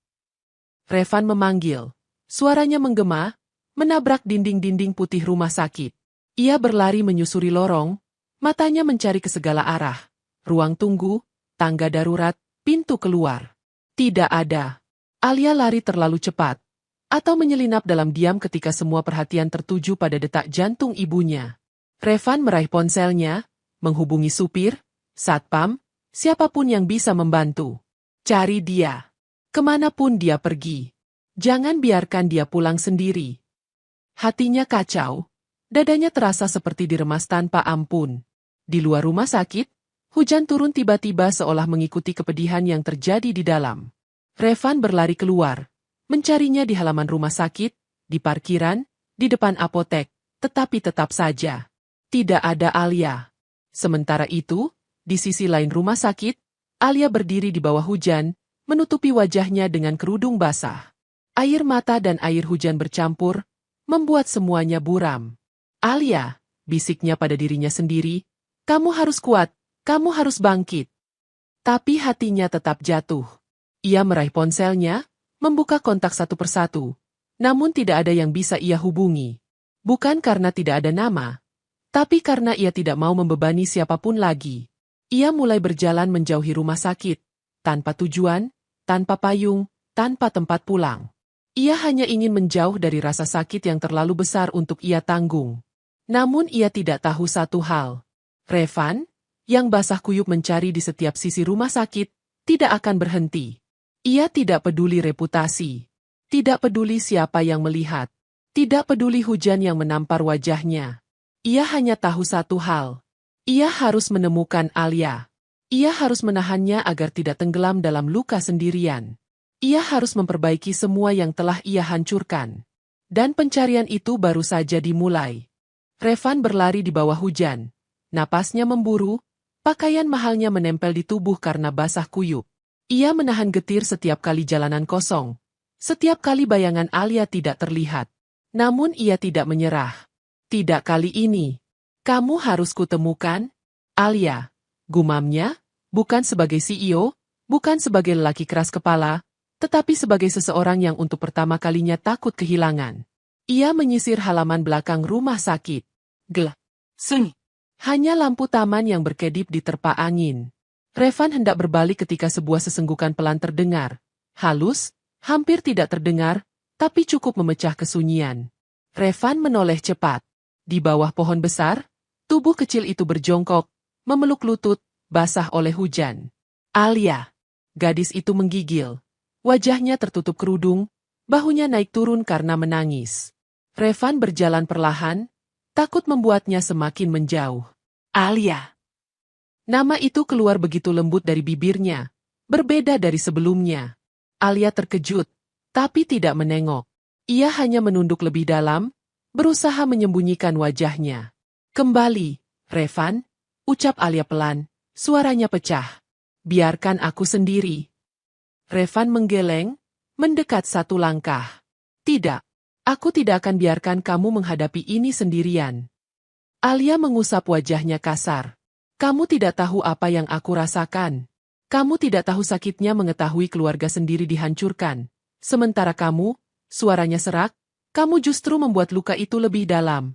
Revan memanggil. Suaranya menggema, menabrak dinding-dinding putih rumah sakit. Ia berlari menyusuri lorong, matanya mencari ke segala arah. Ruang tunggu, tangga darurat, pintu keluar. Tidak ada. Alia lari terlalu cepat. Atau menyelinap dalam diam ketika semua perhatian tertuju pada detak jantung ibunya. Revan meraih ponselnya, menghubungi supir, satpam, siapapun yang bisa membantu. Cari dia. Kemanapun dia pergi. Jangan biarkan dia pulang sendiri. Hatinya kacau. Dadanya terasa seperti diremas tanpa ampun. Di luar rumah sakit, hujan turun tiba-tiba seolah mengikuti kepedihan yang terjadi di dalam. Revan berlari keluar, mencarinya di halaman rumah sakit, di parkiran, di depan apotek, tetapi tetap saja tidak ada Alia. Sementara itu, di sisi lain rumah sakit, Alia berdiri di bawah hujan, menutupi wajahnya dengan kerudung basah. Air mata dan air hujan bercampur, membuat semuanya buram. Alia, bisiknya pada dirinya sendiri, kamu harus kuat, kamu harus bangkit. Tapi hatinya tetap jatuh. Ia meraih ponselnya, membuka kontak satu persatu. Namun tidak ada yang bisa ia hubungi. Bukan karena tidak ada nama, tapi karena ia tidak mau membebani siapapun lagi. Ia mulai berjalan menjauhi rumah sakit, tanpa tujuan, tanpa payung, tanpa tempat pulang. Ia hanya ingin menjauh dari rasa sakit yang terlalu besar untuk ia tanggung. Namun ia tidak tahu satu hal. Revan, yang basah kuyup mencari di setiap sisi rumah sakit, tidak akan berhenti. Ia tidak peduli reputasi. Tidak peduli siapa yang melihat. Tidak peduli hujan yang menampar wajahnya. Ia hanya tahu satu hal. Ia harus menemukan Alia. Ia harus menahannya agar tidak tenggelam dalam luka sendirian. Ia harus memperbaiki semua yang telah ia hancurkan. Dan pencarian itu baru saja dimulai. Revan berlari di bawah hujan. Napasnya memburu, pakaian mahalnya menempel di tubuh karena basah kuyup. Ia menahan getir setiap kali jalanan kosong. Setiap kali bayangan Alia tidak terlihat. Namun ia tidak menyerah. Tidak kali ini. Kamu harus kutemukan, Alia. Gumamnya, bukan sebagai CEO, bukan sebagai lelaki keras kepala, tetapi sebagai seseorang yang untuk pertama kalinya takut kehilangan. Ia menyisir halaman belakang rumah sakit. Gelap. Sunyi. Hanya lampu taman yang berkedip diterpa angin. Revan hendak berbalik ketika sebuah sesenggukan pelan terdengar. Halus, hampir tidak terdengar, tapi cukup memecah kesunyian. Revan menoleh cepat. Di bawah pohon besar, tubuh kecil itu berjongkok, memeluk lutut, basah oleh hujan. Alia. Gadis itu menggigil. Wajahnya tertutup kerudung, bahunya naik turun karena menangis. Revan berjalan perlahan, takut membuatnya semakin menjauh. Alia. Nama itu keluar begitu lembut dari bibirnya, berbeda dari sebelumnya. Alia terkejut, tapi tidak menengok. Ia hanya menunduk lebih dalam, berusaha menyembunyikan wajahnya. Kembali, Revan, ucap Alia pelan, suaranya pecah. Biarkan aku sendiri. Revan menggeleng, mendekat satu langkah. Tidak, aku tidak akan biarkan kamu menghadapi ini sendirian. Alia mengusap wajahnya kasar. Kamu tidak tahu apa yang aku rasakan. Kamu tidak tahu sakitnya mengetahui keluarga sendiri dihancurkan. Sementara kamu, suaranya serak, kamu justru membuat luka itu lebih dalam.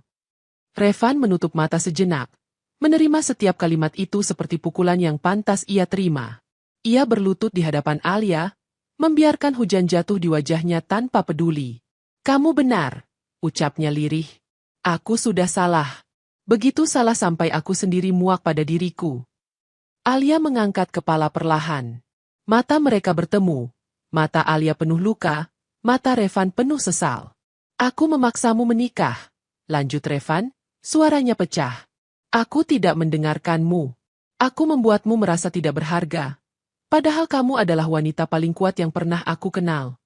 Revan menutup mata sejenak, menerima setiap kalimat itu seperti pukulan yang pantas ia terima. Ia berlutut di hadapan Alia, membiarkan hujan jatuh di wajahnya tanpa peduli. Kamu benar, ucapnya lirih. Aku sudah salah. Begitu salah sampai aku sendiri muak pada diriku. Alia mengangkat kepala perlahan. Mata mereka bertemu. Mata Alia penuh luka, mata Revan penuh sesal. Aku memaksamu menikah, lanjut Revan, suaranya pecah. Aku tidak mendengarkanmu. Aku membuatmu merasa tidak berharga. Padahal kamu adalah wanita paling kuat yang pernah aku kenal.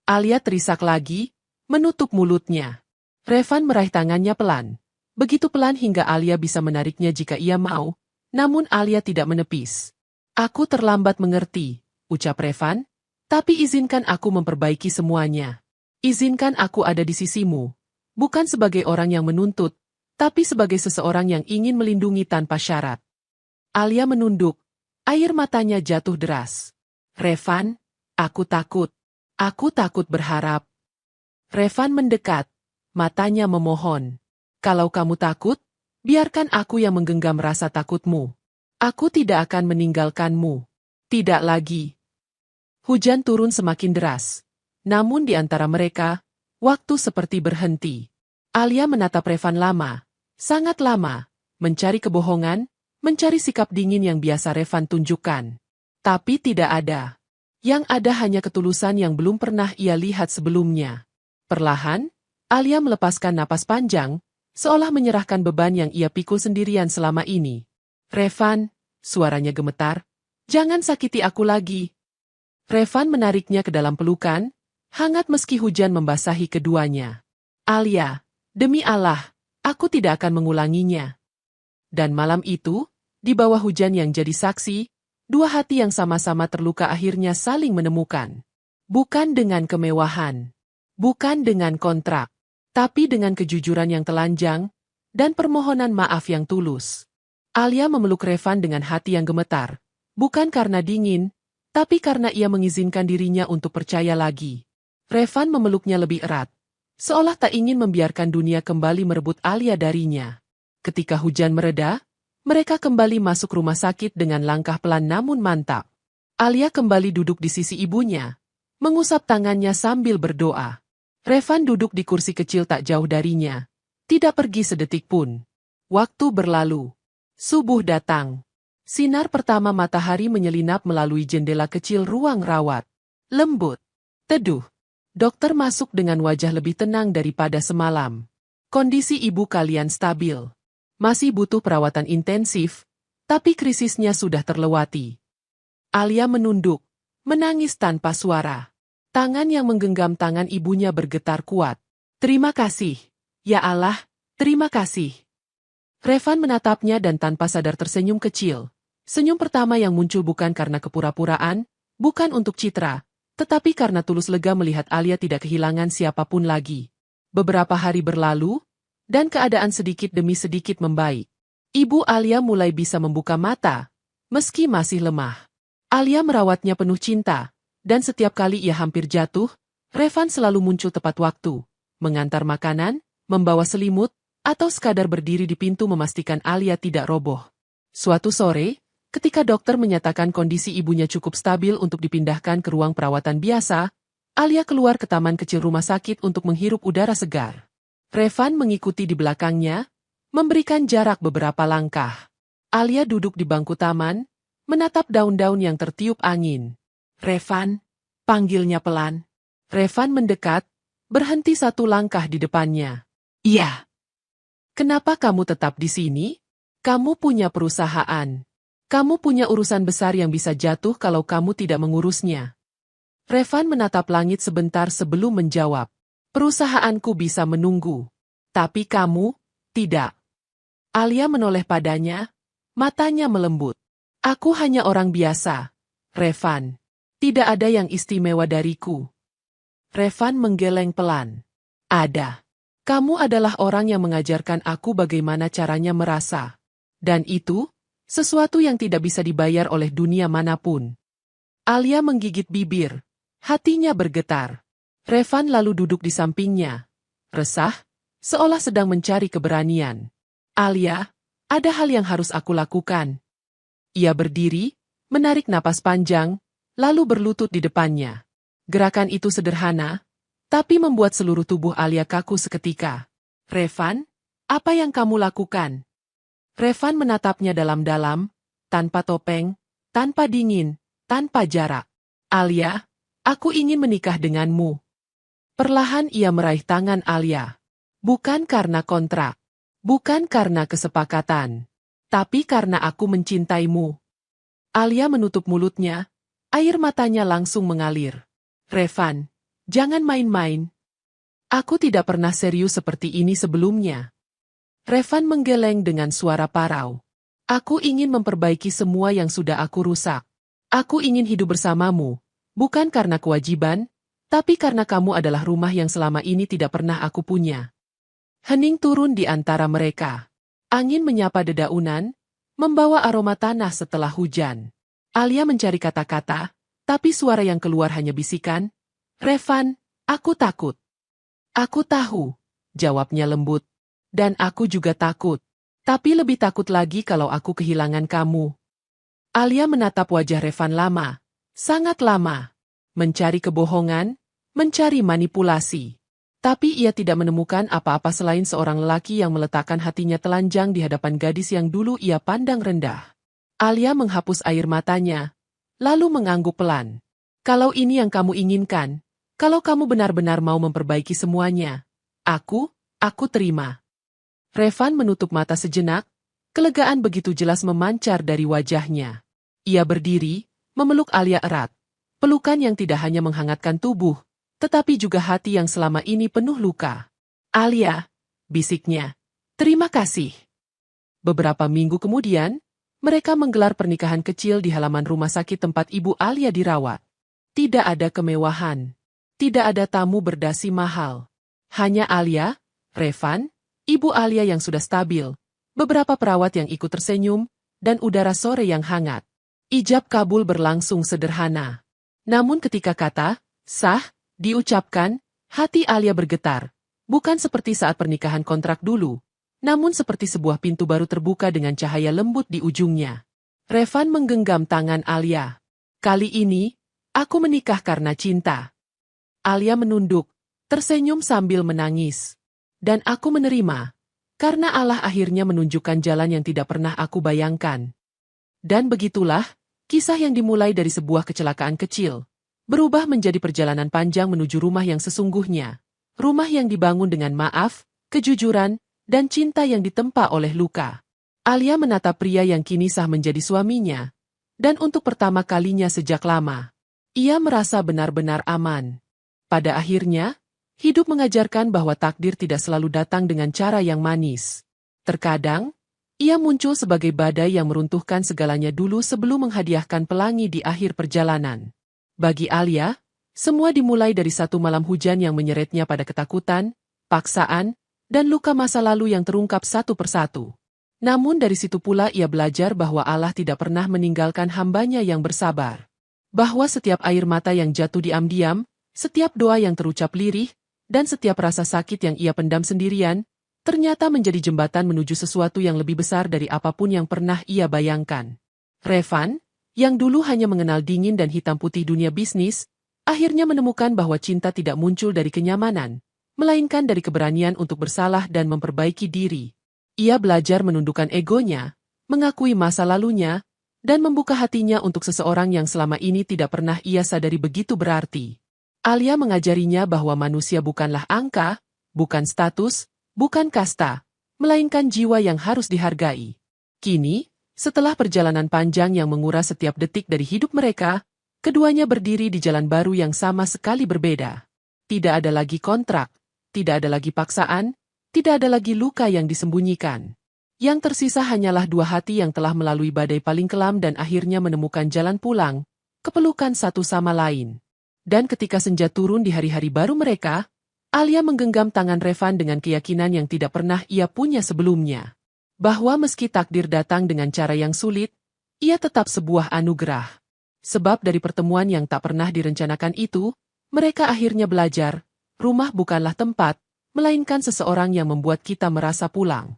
Alia terisak lagi, menutup mulutnya. Revan meraih tangannya pelan. Begitu pelan hingga Alia bisa menariknya jika ia mau, namun Alia tidak menepis. Aku terlambat mengerti, ucap Revan, tapi izinkan aku memperbaiki semuanya. Izinkan aku ada di sisimu, bukan sebagai orang yang menuntut, tapi sebagai seseorang yang ingin melindungi tanpa syarat. Alia menunduk, air matanya jatuh deras. Revan, aku takut. Aku takut berharap. Revan mendekat, matanya memohon. Kalau kamu takut, biarkan aku yang menggenggam rasa takutmu. Aku tidak akan meninggalkanmu. Tidak lagi. Hujan turun semakin deras. Namun di antara mereka, waktu seperti berhenti. Alia menatap Revan lama, sangat lama, mencari kebohongan, mencari sikap dingin yang biasa Revan tunjukkan. Tapi tidak ada. Yang ada hanya ketulusan yang belum pernah ia lihat sebelumnya. Perlahan, Alia melepaskan napas panjang, seolah menyerahkan beban yang ia pikul sendirian selama ini. Revan, suaranya gemetar, jangan sakiti aku lagi. Revan menariknya ke dalam pelukan, hangat meski hujan membasahi keduanya. Alia, demi Allah, aku tidak akan mengulanginya. Dan malam itu, di bawah hujan yang jadi saksi, dua hati yang sama-sama terluka akhirnya saling menemukan. Bukan dengan kemewahan, bukan dengan kontrak, tapi dengan kejujuran yang telanjang, dan permohonan maaf yang tulus. Alia memeluk Revan dengan hati yang gemetar, bukan karena dingin, tapi karena ia mengizinkan dirinya untuk percaya lagi. Revan memeluknya lebih erat, seolah tak ingin membiarkan dunia kembali merebut Alia darinya. Ketika hujan mereda, mereka kembali masuk rumah sakit dengan langkah pelan namun mantap. Alia kembali duduk di sisi ibunya, mengusap tangannya sambil berdoa. Revan duduk di kursi kecil tak jauh darinya, tidak pergi sedetik pun. Waktu berlalu. Subuh datang. Sinar pertama matahari menyelinap melalui jendela kecil ruang rawat. Lembut. Teduh. Dokter masuk dengan wajah lebih tenang daripada semalam. Kondisi ibu kalian stabil. Masih butuh perawatan intensif, tapi krisisnya sudah terlewati. Alia menunduk, menangis tanpa suara. Tangan yang menggenggam tangan ibunya bergetar kuat. Terima kasih. Ya Allah, terima kasih. Revan menatapnya dan tanpa sadar tersenyum kecil. Senyum pertama yang muncul bukan karena kepura-puraan, bukan untuk citra, tetapi karena tulus lega melihat Alia tidak kehilangan siapapun lagi. Beberapa hari berlalu, dan keadaan sedikit demi sedikit membaik. Ibu Alia mulai bisa membuka mata, meski masih lemah. Alia merawatnya penuh cinta, dan setiap kali ia hampir jatuh, Revan selalu muncul tepat waktu, mengantar makanan, membawa selimut, atau sekadar berdiri di pintu memastikan Alia tidak roboh. Suatu sore, ketika dokter menyatakan kondisi ibunya cukup stabil untuk dipindahkan ke ruang perawatan biasa, Alia keluar ke taman kecil rumah sakit untuk menghirup udara segar. Revan mengikuti di belakangnya, memberikan jarak beberapa langkah. Alia duduk di bangku taman, menatap daun-daun yang tertiup angin. Revan, panggilnya pelan. Revan mendekat, berhenti satu langkah di depannya. Iya. Kenapa kamu tetap di sini? Kamu punya perusahaan. Kamu punya urusan besar yang bisa jatuh kalau kamu tidak mengurusnya. Revan menatap langit sebentar sebelum menjawab. Perusahaanku bisa menunggu. Tapi kamu, tidak. Alia menoleh padanya, matanya melembut. Aku hanya orang biasa, Revan. Tidak ada yang istimewa dariku. Revan menggeleng pelan. Ada. Kamu adalah orang yang mengajarkan aku bagaimana caranya merasa. Dan itu, sesuatu yang tidak bisa dibayar oleh dunia manapun. Alia menggigit bibir. Hatinya bergetar. Revan lalu duduk di sampingnya. Resah, seolah sedang mencari keberanian. Alia, ada hal yang harus aku lakukan. Ia berdiri, menarik napas panjang, lalu berlutut di depannya. Gerakan itu sederhana, tapi membuat seluruh tubuh Alia kaku seketika. Revan, apa yang kamu lakukan? Revan menatapnya dalam-dalam, tanpa topeng, tanpa dingin, tanpa jarak. Alia, aku ingin menikah denganmu. Perlahan ia meraih tangan Alia. Bukan karena kontrak. Bukan karena kesepakatan. Tapi karena aku mencintaimu. Alia menutup mulutnya. Air matanya langsung mengalir. Revan, jangan main-main. Aku tidak pernah serius seperti ini sebelumnya. Revan menggeleng dengan suara parau. Aku ingin memperbaiki semua yang sudah aku rusak. Aku ingin hidup bersamamu. Bukan karena kewajiban, tapi karena kamu adalah rumah yang selama ini tidak pernah aku punya. Hening turun di antara mereka. Angin menyapa dedaunan, membawa aroma tanah setelah hujan. Alia mencari kata-kata, tapi suara yang keluar hanya bisikan. Revan, aku takut. Aku tahu, jawabnya lembut. Dan aku juga takut. Tapi lebih takut lagi kalau aku kehilangan kamu. Alia menatap wajah Revan lama, sangat lama. Mencari kebohongan, mencari manipulasi. Tapi ia tidak menemukan apa-apa selain seorang lelaki yang meletakkan hatinya telanjang di hadapan gadis yang dulu ia pandang rendah. Alia menghapus air matanya, lalu mengangguk pelan. Kalau ini yang kamu inginkan, kalau kamu benar-benar mau memperbaiki semuanya, aku terima. Revan menutup mata sejenak, kelegaan begitu jelas memancar dari wajahnya. Ia berdiri, memeluk Alia erat. Pelukan yang tidak hanya menghangatkan tubuh, tetapi juga hati yang selama ini penuh luka. Alia, bisiknya, terima kasih. Beberapa minggu kemudian, mereka menggelar pernikahan kecil di halaman rumah sakit tempat Ibu Alia dirawat. Tidak ada kemewahan. Tidak ada tamu berdasi mahal. Hanya Alia, Revan, Ibu Alia yang sudah stabil, beberapa perawat yang ikut tersenyum, dan udara sore yang hangat. Ijab kabul berlangsung sederhana. Namun ketika kata, sah, diucapkan, hati Alia bergetar. Bukan seperti saat pernikahan kontrak dulu, namun seperti sebuah pintu baru terbuka dengan cahaya lembut di ujungnya. Revan menggenggam tangan Alia. Kali ini, aku menikah karena cinta. Alia menunduk, tersenyum sambil menangis. Dan aku menerima, karena Allah akhirnya menunjukkan jalan yang tidak pernah aku bayangkan. Dan begitulah, kisah yang dimulai dari sebuah kecelakaan kecil, berubah menjadi perjalanan panjang menuju rumah yang sesungguhnya. Rumah yang dibangun dengan maaf, kejujuran, dan cinta yang ditempa oleh luka. Alia menatap pria yang kini sah menjadi suaminya. Dan untuk pertama kalinya sejak lama, ia merasa benar-benar aman. Pada akhirnya, hidup mengajarkan bahwa takdir tidak selalu datang dengan cara yang manis. Terkadang, ia muncul sebagai badai yang meruntuhkan segalanya dulu sebelum menghadiahkan pelangi di akhir perjalanan. Bagi Alia, semua dimulai dari satu malam hujan yang menyeretnya pada ketakutan, paksaan, dan luka masa lalu yang terungkap satu persatu. Namun dari situ pula ia belajar bahwa Allah tidak pernah meninggalkan hambanya yang bersabar. Bahwa setiap air mata yang jatuh diam-diam, setiap doa yang terucap lirih, dan setiap rasa sakit yang ia pendam sendirian, ternyata menjadi jembatan menuju sesuatu yang lebih besar dari apapun yang pernah ia bayangkan. Revan, yang dulu hanya mengenal dingin dan hitam putih dunia bisnis, akhirnya menemukan bahwa cinta tidak muncul dari kenyamanan, melainkan dari keberanian untuk bersalah dan memperbaiki diri. Ia belajar menundukkan egonya, mengakui masa lalunya, dan membuka hatinya untuk seseorang yang selama ini tidak pernah ia sadari begitu berarti. Alia mengajarinya bahwa manusia bukanlah angka, bukan status, bukan kasta, melainkan jiwa yang harus dihargai. Kini, setelah perjalanan panjang yang menguras setiap detik dari hidup mereka, keduanya berdiri di jalan baru yang sama sekali berbeda. Tidak ada lagi kontrak, tidak ada lagi paksaan, tidak ada lagi luka yang disembunyikan. Yang tersisa hanyalah dua hati yang telah melalui badai paling kelam dan akhirnya menemukan jalan pulang, kepelukan satu sama lain. Dan ketika senja turun di hari-hari baru mereka, Alia menggenggam tangan Revan dengan keyakinan yang tidak pernah ia punya sebelumnya. Bahwa meski takdir datang dengan cara yang sulit, ia tetap sebuah anugerah. Sebab dari pertemuan yang tak pernah direncanakan itu, mereka akhirnya belajar, rumah bukanlah tempat, melainkan seseorang yang membuat kita merasa pulang.